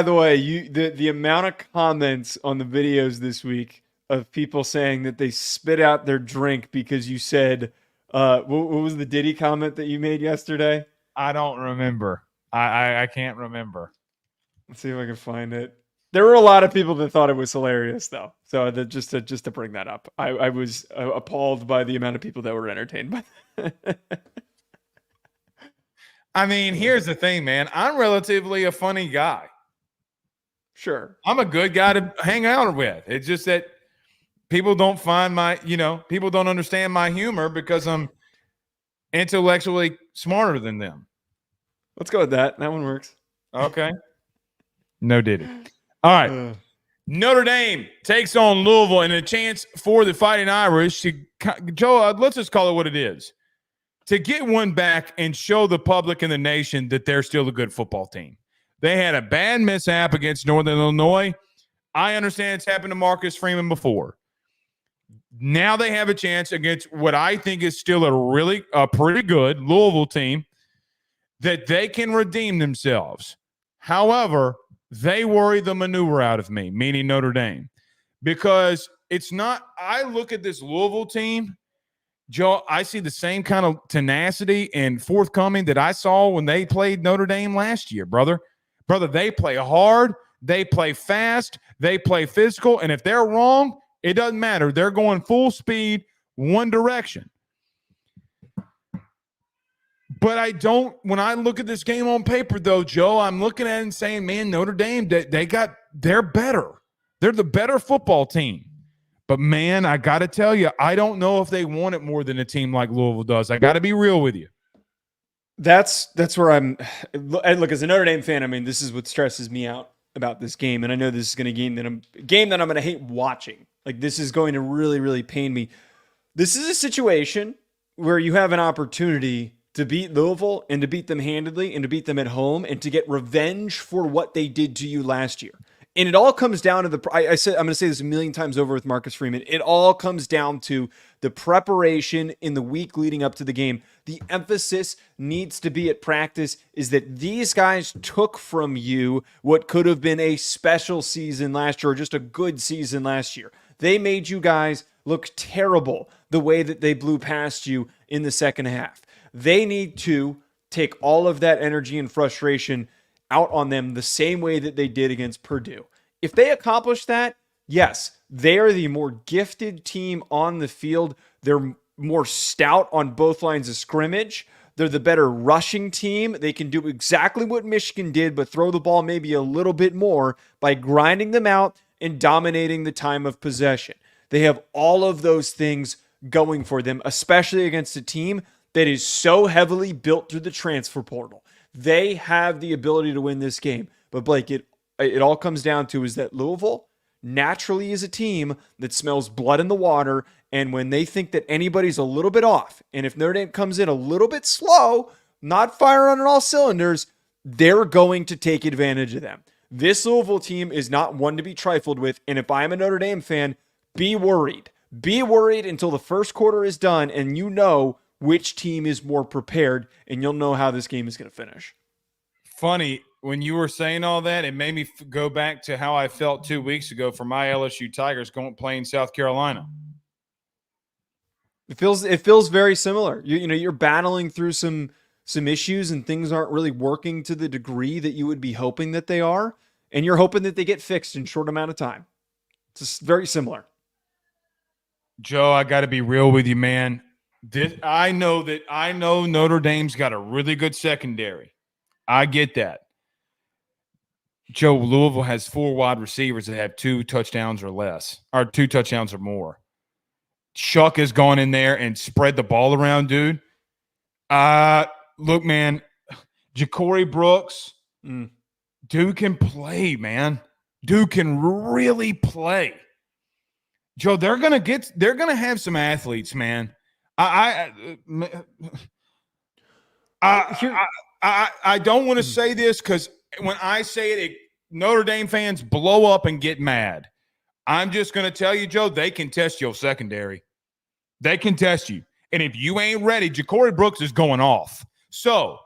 the way, the amount of comments on the videos this week of people saying that they spit out their drink because you said, what was the Diddy comment that you made yesterday? I don't remember. I can't remember. Let's see if I can find it. There were a lot of people that thought it was hilarious, though. So just to bring that up, I was appalled by the amount of people that were entertained by that. I mean, here's the thing, man. I'm relatively a funny guy. Sure. I'm a good guy to hang out with. It's just that people don't find people don't understand my humor because I'm intellectually smarter than them. Let's go with that. That one works. Okay. No diddy. All right. Notre Dame takes on Louisville and a chance for the Fighting Irish to, Joe, let's just call it what it is. To get one back and show the public and the nation that they're still a good football team. They had a bad mishap against Northern Illinois. I understand it's happened to Marcus Freeman before. Now they have a chance against what I think is still a pretty good Louisville team that they can redeem themselves. However, they worry the maneuver out of me, meaning Notre Dame, because it's not – I look at this Louisville team – Joe, I see the same kind of tenacity and forthcoming that I saw when they played Notre Dame last year, brother. Brother, they play hard, they play fast, they play physical, and if they're wrong, it doesn't matter. They're going full speed, one direction. But when I look at this game on paper, though, Joe, I'm looking at it and saying, man, Notre Dame, they're better. They're the better football team. But, man, I got to tell you, I don't know if they want it more than a team like Louisville does. I got to be real with you. That's where I'm – look, as a Notre Dame fan, I mean, this is what stresses me out about this game. And I know this is going to be a game that I'm going to hate watching. Like, this is going to really, really pain me. This is a situation where you have an opportunity to beat Louisville and to beat them handedly and to beat them at home and to get revenge for what they did to you last year. And it all comes down to I'm going to say this a million times over with Marcus Freeman. It all comes down to the preparation in the week leading up to the game. The emphasis needs to be at practice is that these guys took from you what could have been a special season last year or just a good season last year. They made you guys look terrible the way that they blew past you in the second half. They need to take all of that energy and frustration out on them the same way that they did against Purdue. If they accomplish that, yes, they are the more gifted team on the field. They're more stout on both lines of scrimmage. They're the better rushing team. They can do exactly what Michigan did, but throw the ball maybe a little bit more by grinding them out and dominating the time of possession. They have all of those things going for them, especially against a team that is so heavily built through the transfer portal. They have the ability to win this game. But Blake, it all comes down to is that Louisville naturally is a team that smells blood in the water. And when they think that anybody's a little bit off, and if Notre Dame comes in a little bit slow, not firing on all cylinders, they're going to take advantage of them. This Louisville team is not one to be trifled with. And if I'm a Notre Dame fan, be worried. Be worried until the first quarter is done and you know which team is more prepared, and you'll know how this game is going to finish. Funny, when you were saying all that, it made me go back to how I felt 2 weeks ago for my LSU Tigers playing South Carolina. It feels very similar. You're battling through some issues and things aren't really working to the degree that you would be hoping that they are. and you're hoping that they get fixed in a short amount of time. It's just very similar. Joe, I got to be real with you, man. I know Notre Dame's got a really good secondary. I get that. Joe, Louisville has 4 wide receivers that have 2 touchdowns or less, or 2 touchdowns or more. Shuck has gone in there and spread the ball around, dude. Look, man, Ja'Cory Brooks, dude can play, man. Dude can really play. Joe, they're gonna have some athletes, man. I don't want to say this because when I say it, Notre Dame fans blow up and get mad. I'm just going to tell you, Joe, they can test your secondary. They can test you. And if you ain't ready, Ja'Cory Brooks is going off. So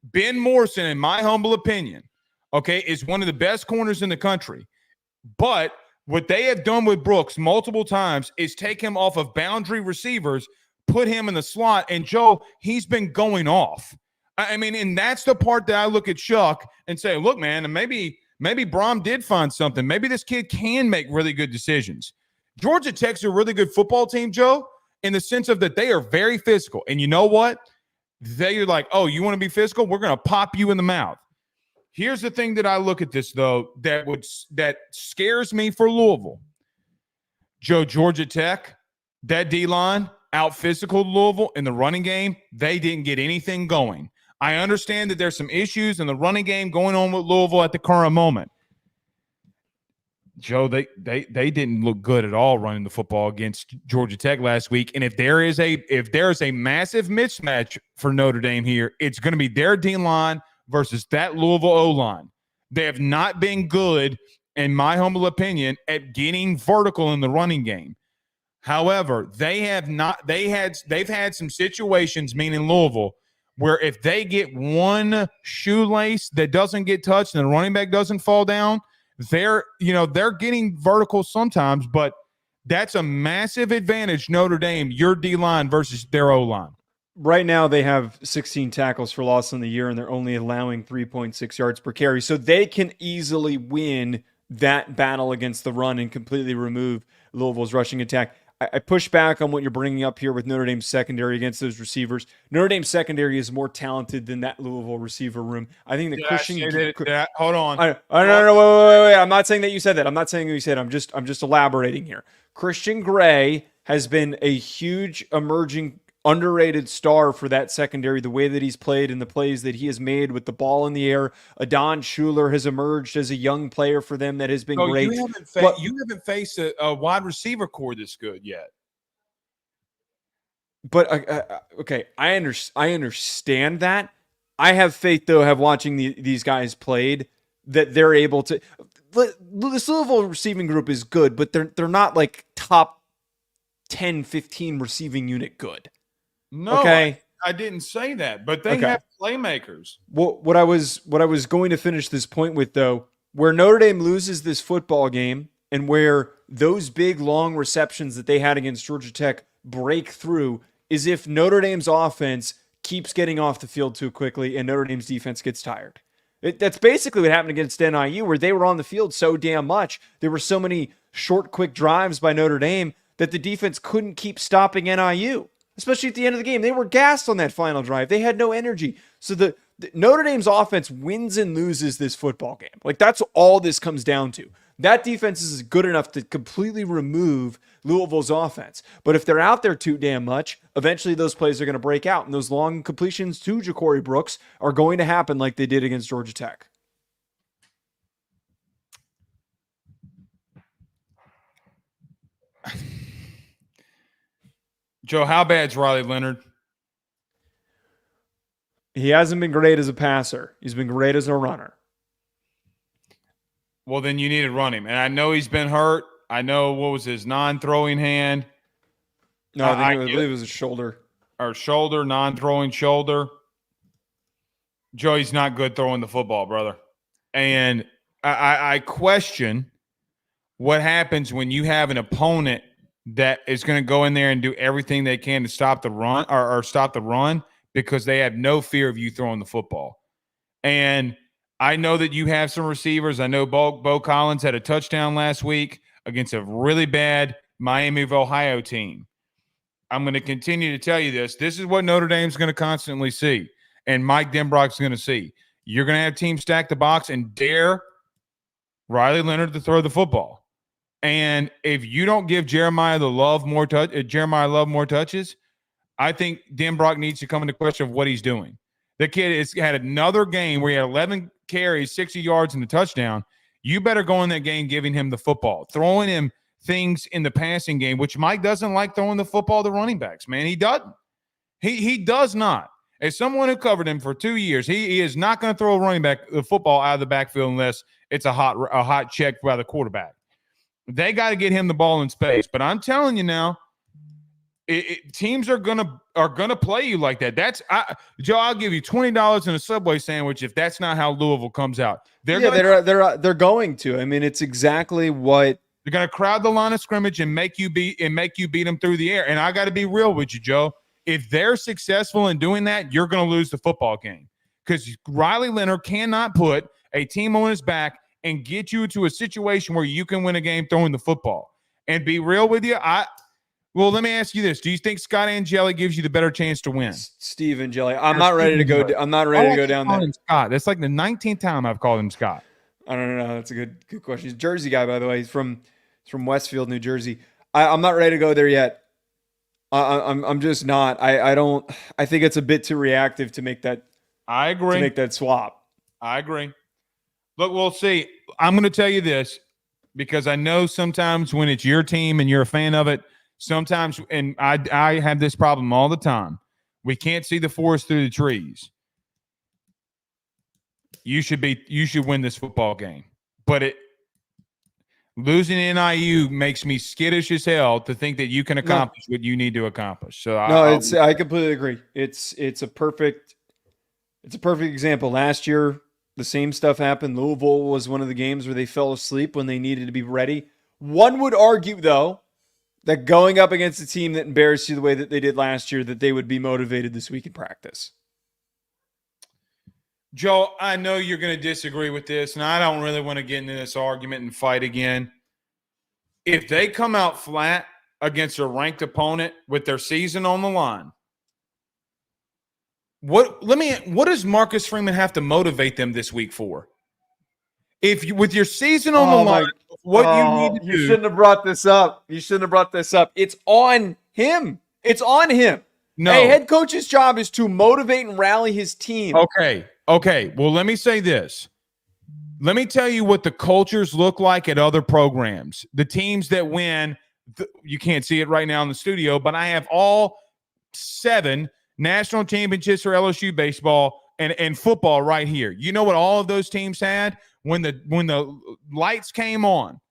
Ben Morrison, in my humble opinion, okay, is one of the best corners in the country. But what they have done with Brooks multiple times is take him off of boundary receivers, put him in the slot, and Joe, he's been going off. I mean, and that's the part that I look at Shuck and say, look, man, and maybe Brom did find something. Maybe this kid can make really good decisions. Georgia Tech's a really good football team, Joe, in the sense of that they are very physical. And you know what? They're like, oh, you want to be physical? We're going to pop you in the mouth. Here's the thing that I look at this, though, that scares me for Louisville. Joe, Georgia Tech, that D-line out-physical Louisville in the running game. They didn't get anything going. I understand that there's some issues in the running game going on with Louisville at the current moment. Joe, they didn't look good at all running the football against Georgia Tech last week. And if there is a massive mismatch for Notre Dame here, it's going to be their D-line versus that Louisville O-line. They have not been good, in my humble opinion, at getting vertical in the running game. However, they've had some situations, meaning Louisville, where if they get one shoelace that doesn't get touched and the running back doesn't fall down, they're getting vertical sometimes, but that's a massive advantage, Notre Dame, your D-line versus their O-line. Right now, they have 16 tackles for loss on the year, and they're only allowing 3.6 yards per carry. So they can easily win that battle against the run and completely remove Louisville's rushing attack. I push back on what you're bringing up here with Notre Dame's secondary against those receivers. Notre Dame's secondary is more talented than that Louisville receiver room. I think that Christian. Hold on. No, wait. I'm not saying that you said that. I'm not saying that you said. I'm just elaborating here. Christian Gray has been a huge emerging, underrated star for that secondary, the way that he's played and the plays that he has made with the ball in the air. Adon Schuler has emerged as a young player for them that has been great. You haven't faced a wide receiver core this good yet. But, okay, I understand that. I have faith, though, watching these guys played, that they're able to – this Louisville receiving group is good, but they're not like top 10, 15 receiving unit good. No, okay. I didn't say that, but they have playmakers. Well, what I was going to finish this point with, though, where Notre Dame loses this football game and where those big, long receptions that they had against Georgia Tech break through is if Notre Dame's offense keeps getting off the field too quickly and Notre Dame's defense gets tired. That's basically what happened against NIU, where they were on the field so damn much. There were so many short, quick drives by Notre Dame that the defense couldn't keep stopping NIU. Especially at the end of the game. They were gassed on that final drive. They had no energy. So the Notre Dame's offense wins and loses this football game. Like, that's all this comes down to. That defense is good enough to completely remove Louisville's offense. But if they're out there too damn much, eventually those plays are going to break out. And those long completions to Ja'Cory Brooks are going to happen like they did against Georgia Tech. Joe, how bad's Riley Leonard? He hasn't been great as a passer. He's been great as a runner. Well, then you need to run him. And I know he's been hurt. I know, what was his non-throwing hand? No, I believe it was his shoulder. Or shoulder, non-throwing shoulder. Joe, he's not good throwing the football, brother. And I question what happens when you have an opponent that is going to go in there and do everything they can to stop the run or stop the run because they have no fear of you throwing the football. And I know that you have some receivers. I know Bo Collins had a touchdown last week against a really bad Miami of Ohio team. I'm going to continue to tell you this. This is what Notre Dame's going to constantly see, and Mike Denbrock's going to see. You're going to have teams stack the box and dare Riley Leonard to throw the football. And if you don't give Jeremiah Love more touches, I think Denbrock needs to come into question of what he's doing. The kid has had another game where he had 11 carries, 60 yards, and a touchdown. You better go in that game giving him the football, throwing him things in the passing game, which Mike doesn't like throwing the football to running backs, man. He doesn't. He does not. As someone who covered him for 2 years, he is not going to throw a running back the football out of the backfield unless it's a hot check by the quarterback. They got to get him the ball in space. But I'm telling you now, teams are gonna play you like that. Joe. I'll give you $20 in a Subway sandwich if that's not how Louisville comes out. They're going to. I mean, it's exactly what they're gonna crowd the line of scrimmage and make you beat them through the air. And I got to be real with you, Joe. If they're successful in doing that, you're gonna lose the football game because Riley Leonard cannot put a team on his back and get you to a situation where you can win a game throwing the football. And be real with you, well, let me ask you this. Do you think Scott Angeli gives you the better chance to win? Steve Angeli. I'm not ready to go down there. Scott. That's like the 19th time I've called him Scott. I don't know. That's a good question. He's a Jersey guy, by the way. He's from Westfield, New Jersey. I'm not ready to go there yet. I'm just not. I don't. I think it's a bit too reactive to make that. I agree. To make that swap. I agree. Look, we'll see. I'm going to tell you this because I know sometimes when it's your team and you're a fan of it, sometimes, and I have this problem all the time. We can't see the forest through the trees. You should win this football game. But losing NIU makes me skittish as hell to think that you can accomplish what you need to accomplish. So I completely agree. It's a perfect example. Last year, the same stuff happened. Louisville was one of the games where they fell asleep when they needed to be ready. One would argue, though, that going up against a team that embarrassed you the way that they did last year, that they would be motivated this week in practice. Joe, I know you're going to disagree with this, and I don't really want to get into this argument and fight again. If they come out flat against a ranked opponent with their season on the line, what does Marcus Freeman have to motivate them this week for? If you, with your season on the line, you need to do. You shouldn't have brought this up. It's on him. No. A head coach's job is to motivate and rally his team. Okay. Well, let me say this. Let me tell you what the cultures look like at other programs. The teams that win, you can't see it right now in the studio, but I have all 7 national championships for LSU baseball and football right here. You know what all of those teams had? When the lights came on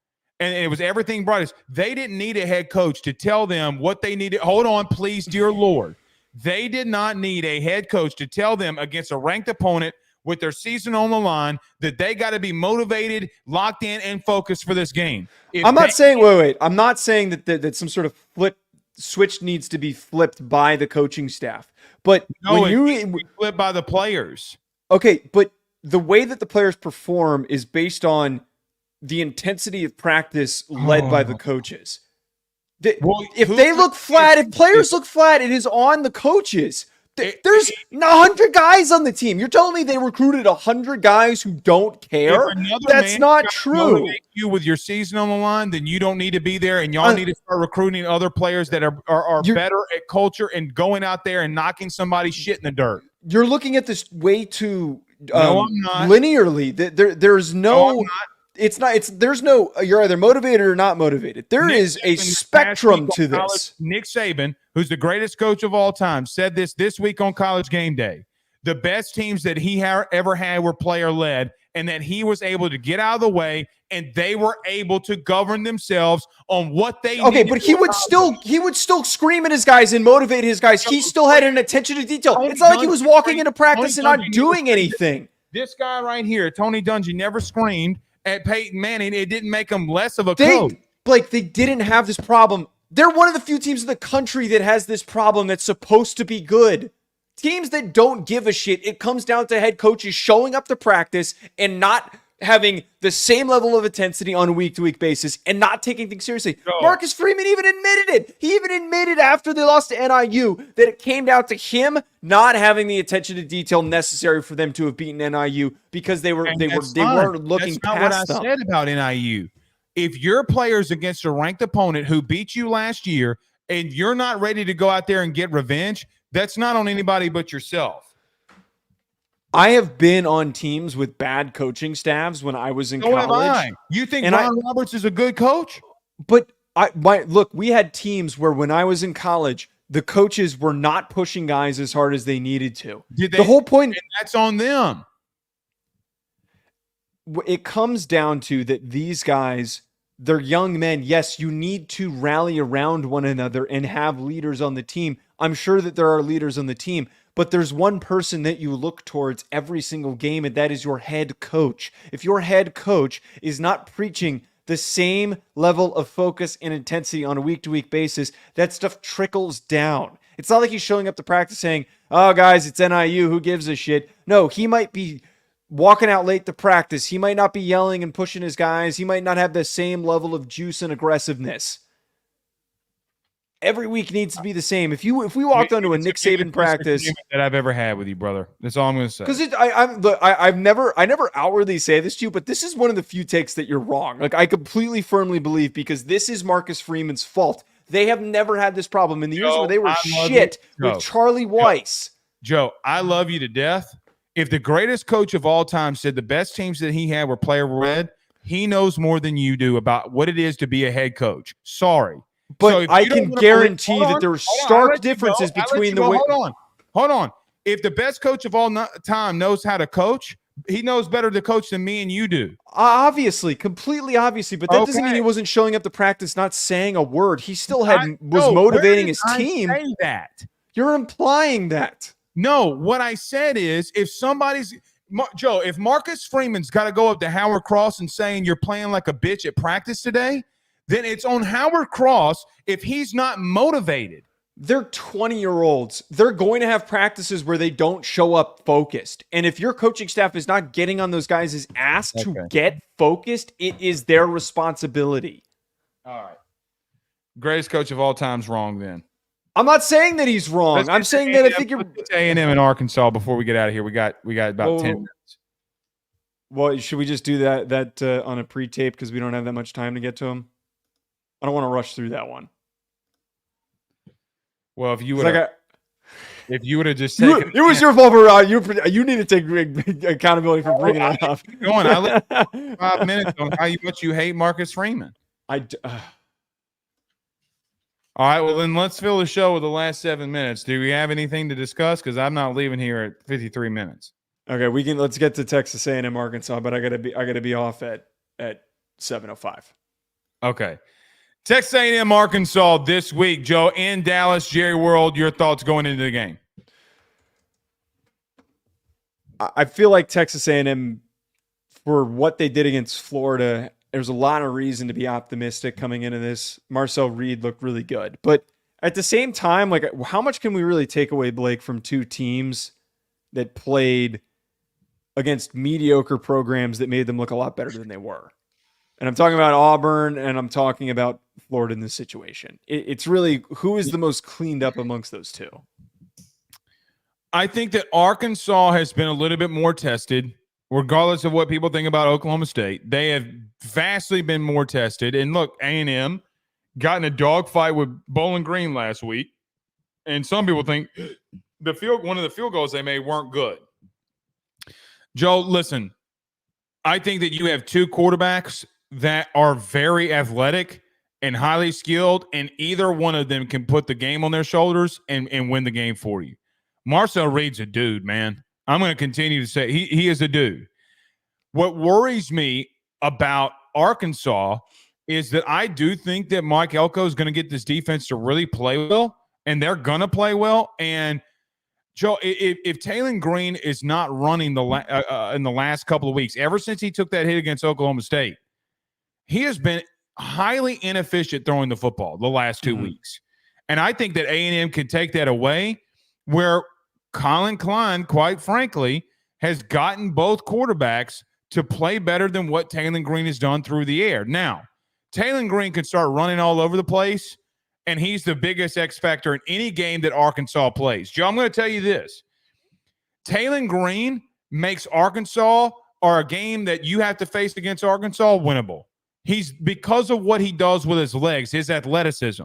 and it was everything brightest, they didn't need a head coach to tell them what they needed. Hold on, please, dear Lord. They did not need a head coach to tell them against a ranked opponent with their season on the line that they got to be motivated, locked in, and focused for this game. I'm not saying that some sort of switch needs to be flipped by the coaching staff. But no, when you flip by the players. Okay, but the way that the players perform is based on the intensity of practice led by the coaches. If players look flat, it is on the coaches. There's 100 guys on the team. You're telling me they recruited 100 guys who don't care? That's not true. You with your season on the line, then you don't need to be there, and y'all need to start recruiting other players that are better at culture and going out there and knocking somebody's shit in the dirt. You're looking at this way too linearly. There's no. It's not. There's no. You're either motivated or not motivated. There is a spectrum to this. Nick Saban, who's the greatest coach of all time, said this week on College Game Day. The best teams that he ever had were player led, and that he was able to get out of the way, and they were able to govern themselves on what they. Okay, but he would still scream at his guys and motivate his guys. He still had an attention to detail. It's not like he was walking into practice and not doing anything. This guy right here, Tony Dungy, never screamed at Peyton Manning. It didn't make him less of a coach. Blake, they didn't have this problem. They're one of the few teams in the country that has this problem that's supposed to be good. Teams that don't give a shit, it comes down to head coaches showing up to practice and not having the same level of intensity on a week-to-week basis and not taking things seriously. No. Marcus Freeman even admitted it. He even admitted after they lost to NIU that it came down to him not having the attention to detail necessary for them to have beaten NIU because they weren't looking That's not past what I them. said about NIU. If your player's against a ranked opponent who beat you last year and you're not ready to go out there and get revenge, that's not on anybody but yourself. I have been on teams with bad coaching staffs when I was in college. You think Ron Roberts is a good coach? But look, we had teams where when I was in college, the coaches were not pushing guys as hard as they needed to. The whole point, and that's on them. It comes down to that these guys, they're young men. Yes, you need to rally around one another and have leaders on the team. I'm sure that there are leaders on the team, but there's one person that you look towards every single game, and that is your head coach. If your head coach is not preaching the same level of focus and intensity on a week-to-week basis, that stuff trickles down. It's not like he's showing up to practice saying, oh, guys, it's NIU. Who gives a shit? No, he might be walking out late to practice. He might not be yelling and pushing his guys. He might not have the same level of juice and aggressiveness. Every week needs to be the same. If we walked onto a Nick Saban practice that I've ever had with you, brother, that's all I'm going to say. Because I never outwardly say this to you, but this is one of the few takes that you're wrong. Like, I completely firmly believe, because this is Marcus Freeman's fault. They have never had this problem in the years where they were shit with Charlie Weiss. Joe, I love you to death. If the greatest coach of all time said the best teams that he had were player-led, he knows more than you do about what it is to be a head coach. Sorry. But I can guarantee that there are stark differences between the way. Hold on. If the best coach of all time knows how to coach, he knows better to coach than me and you do. Obviously, completely obviously. But that doesn't mean he wasn't showing up to practice, not saying a word. He still was motivating his team. I say that. You're implying that. No, what I said is if Marcus Freeman's got to go up to Howard Cross and saying you're playing like a bitch at practice today, then it's on Howard Cross if he's not motivated. They're 20-year-olds. They're going to have practices where they don't show up focused. And if your coaching staff is not getting on those guys' ass to get focused, it is their responsibility. All right. Greatest coach of all time's wrong then. I'm not saying that he's wrong. I'm saying that I think you're A&M in Arkansas before we get out of here. We got about 10 minutes. Well, should we just do that on a pre-tape because we don't have that much time to get to him? I don't want to rush through that one. Well, if you would have just taken it was your fault for you need to take accountability for bringing it up. Going, I let 5 minutes on how much you hate Marcus Freeman. All right, well then let's fill the show with the last 7 minutes. Do we have anything to discuss? Because I'm not leaving here at 53 minutes. Okay, let's get to Texas A&M Arkansas, but I gotta be off at 7:05. Okay. Texas A&M Arkansas this week, Joe, in Dallas. Jerry World, your thoughts going into the game? I feel like Texas A&M, for what they did against Florida, there's a lot of reason to be optimistic coming into this. Marcel Reed looked really good. But at the same time, like, how much can we really take away, Blake, from two teams that played against mediocre programs that made them look a lot better than they were? And I'm talking about Auburn, and I'm talking about Florida in this situation. It's really, who is the most cleaned up amongst those two? I think that Arkansas has been a little bit more tested, regardless of what people think about Oklahoma State. They have vastly been more tested. And look, A&M got in a dogfight with Bowling Green last week, and some people think one of the field goals they made weren't good. Joe, listen, I think that you have two quarterbacks that are very athletic and highly skilled, and either one of them can put the game on their shoulders and win the game for you. Marcel Reed's a dude, man. I'm going to continue to say he is a dude. What worries me about Arkansas is that I do think that Mike Elko is going to get this defense to really play well, and they're going to play well. And Joe, if Taylor Green is not running in the last couple of weeks, ever since he took that hit against Oklahoma State, he has been highly inefficient throwing the football the last 2 weeks. And I think that A&M can take that away, where Colin Klein, quite frankly, has gotten both quarterbacks to play better than what Taylor Green has done through the air. Now, Taylor Green can start running all over the place, and he's the biggest X factor in any game that Arkansas plays. Joe, I'm going to tell you this. Taylor Green makes Arkansas, or a game that you have to face against Arkansas, winnable. He's, because of what he does with his legs, his athleticism.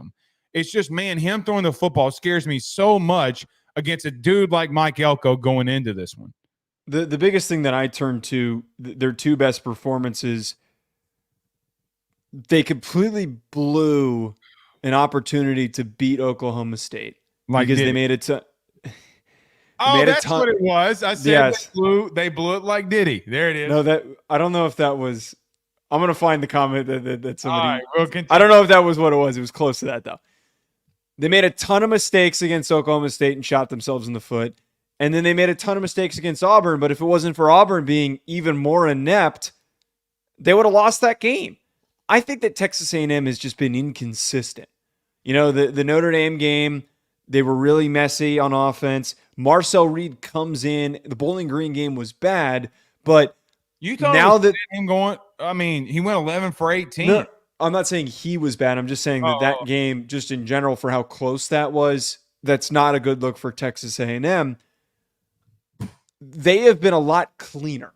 It's just, man, him throwing the football scares me so much against a dude like Mike Elko going into this one. The biggest thing that I turn to, their two best performances, they completely blew an opportunity to beat Oklahoma State. Because they made it to... That's what it was. I said yes. They blew it like Diddy. There it is. No, I don't know if that was... I'm going to find the comment that somebody... All right, I don't know if that was what it was. It was close to that, though. They made a ton of mistakes against Oklahoma State and shot themselves in the foot. And then they made a ton of mistakes against Auburn. But if it wasn't for Auburn being even more inept, they would have lost that game. I think that Texas A&M has just been inconsistent. You know, the Notre Dame game, they were really messy on offense. Marcel Reed comes in. The Bowling Green game was bad, but you thought now that him going, I mean, he went 11 for 18. No, I'm not saying he was bad. I'm just saying that game, just in general, for how close that was, that's not a good look for Texas A&M. They have been a lot cleaner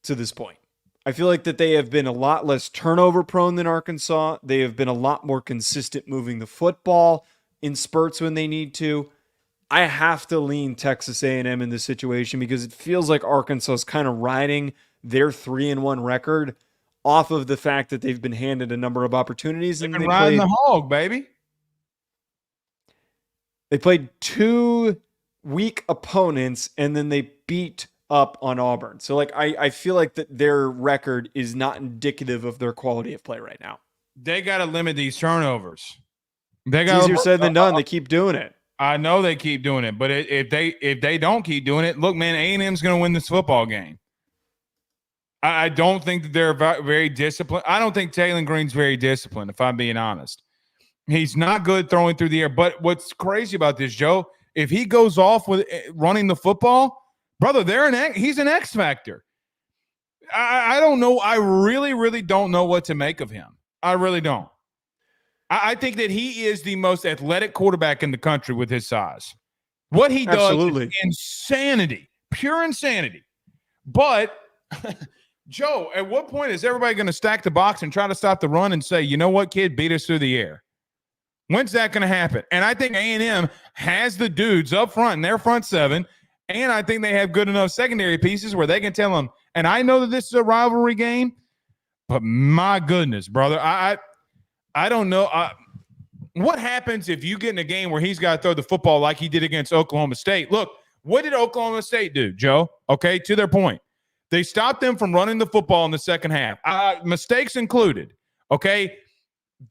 to this point. I feel like that they have been a lot less turnover prone than Arkansas. They have been a lot more consistent moving the football in spurts when they need to. I have to lean Texas A&M in this situation because it feels like Arkansas is kind of riding their 3-1 record off of the fact that they've been handed a number of opportunities. They've been riding the hog, baby. They played 2 weak opponents, and then they beat up on Auburn. So, like, I feel like that their record is not indicative of their quality of play right now. They got to limit these turnovers. It's easier said than done. They keep doing it. I know they keep doing it, but if they don't keep doing it, look, man, A&M's going to win this football game. I don't think that they're very disciplined. I don't think Taylor Green's very disciplined, if I'm being honest. He's not good throwing through the air. But what's crazy about this, Joe, if he goes off with running the football, brother, he's an X factor. I don't know. I really, really don't know what to make of him. I really don't. I think that he is the most athletic quarterback in the country with his size. What he does is insanity, pure insanity. But, Joe, at what point is everybody going to stack the box and try to stop the run and say, you know what, kid, beat us through the air? When's that going to happen? And I think A&M has the dudes up front in their front seven, and I think they have good enough secondary pieces where they can tell them, and I know that this is a rivalry game, but my goodness, brother, I don't know. What happens if you get in a game where he's got to throw the football like he did against Oklahoma State? Look, what did Oklahoma State do, Joe? Okay, to their point. They stopped them from running the football in the second half, mistakes included, okay?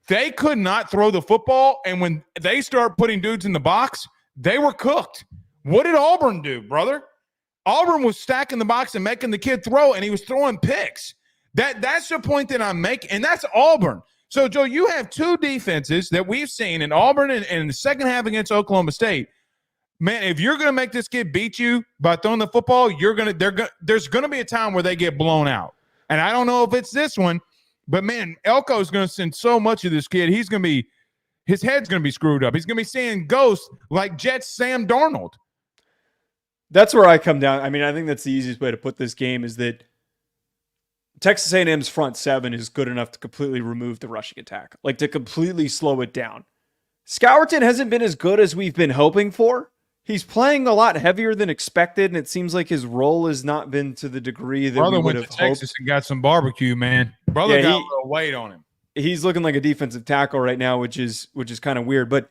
They could not throw the football, and when they start putting dudes in the box, they were cooked. What did Auburn do, brother? Auburn was stacking the box and making the kid throw, and he was throwing picks. That's the point that I'm making, and that's Auburn. So, Joe, you have 2 defenses that we've seen in Auburn and in the second half against Oklahoma State. Man, if you're going to make this kid beat you by throwing the football, there's going to be a time where they get blown out. And I don't know if it's this one, but, man, Elko's going to send so much of this kid. His head's going to be screwed up. He's going to be seeing ghosts like Jets Sam Darnold. That's where I come down. I mean, I think that's the easiest way to put this game is that Texas A&M's front seven is good enough to completely remove the rushing attack, like to completely slow it down. Scourton hasn't been as good as we've been hoping for. He's playing a lot heavier than expected, and it seems like his role has not been to the degree that we would have hoped. Texas and got some barbecue, man. Brother got a little weight on him. He's looking like a defensive tackle right now, which is kind of weird. But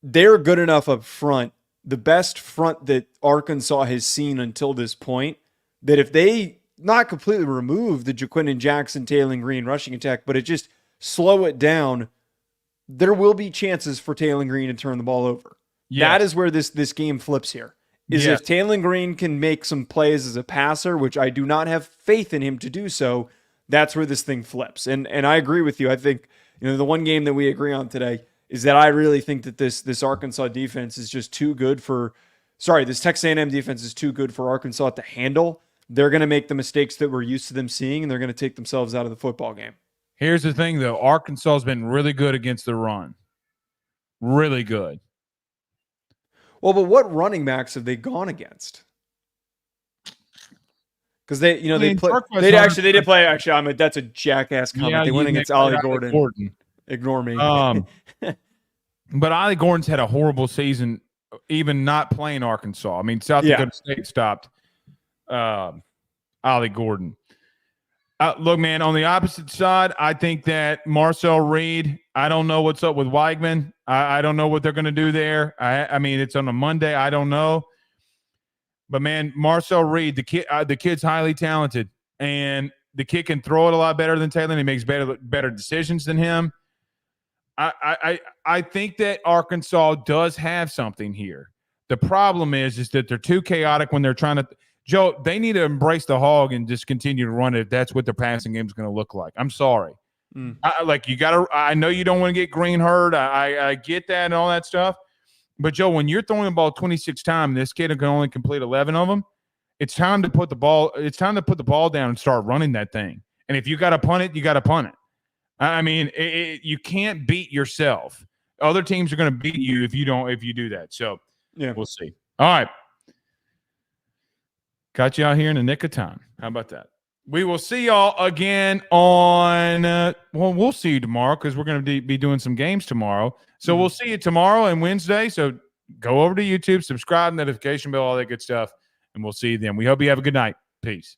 they're good enough up front, the best front that Arkansas has seen until this point, that if they not completely remove the Jaquindon Jackson, Taylor Green rushing attack, but it just slow it down, there will be chances for Taylor Green to turn the ball over. Yes. That is where this game flips here. If Taylor Green can make some plays as a passer, which I do not have faith in him to do so, that's where this thing flips. And I agree with you. I think, the one game that we agree on today is that I really think that this Arkansas defense is just too good for This Texas A&M defense is too good for Arkansas to handle. They're going to make the mistakes that we're used to them seeing, and they're going to take themselves out of the football game. Here's the thing, though. Arkansas has been really good against the run. Really good. Well, but what running backs have they gone against? Because they did play. Actually, that's a jackass comment. Yeah, they went against Ollie Gordon. Ignore me. But Ollie Gordon's had a horrible season, even not playing Arkansas. I mean, South Dakota State stopped Ollie Gordon. Look, man, on the opposite side, I think that Marcel Reed, I don't know what's up with Weigman. I don't know what they're going to do there. I mean, it's on a Monday. I don't know. But, man, Marcel Reed, the kid's highly talented, and the kid can throw it a lot better than Taylor, and he makes better decisions than him. I think that Arkansas does have something here. The problem is that they're too chaotic when they're trying to – Joe, they need to embrace the hog and just continue to run it if that's what their passing game is going to look like. I'm sorry. I know you don't want to get green herd. I get that and all that stuff. But, Joe, when you're throwing the ball 26 times, this kid can only complete 11 of them, it's time to put the ball down and start running that thing. And if you got to punt it, you got to punt it. I mean, you can't beat yourself. Other teams are going to beat you if you do that. So, we'll see. All right. Got you out here in the nick of time. How about that? We will see y'all again on we'll see you tomorrow because we're going to be doing some games tomorrow. So we'll see you tomorrow and Wednesday. So go over to YouTube, subscribe, notification bell, all that good stuff, and we'll see you then. We hope you have a good night. Peace.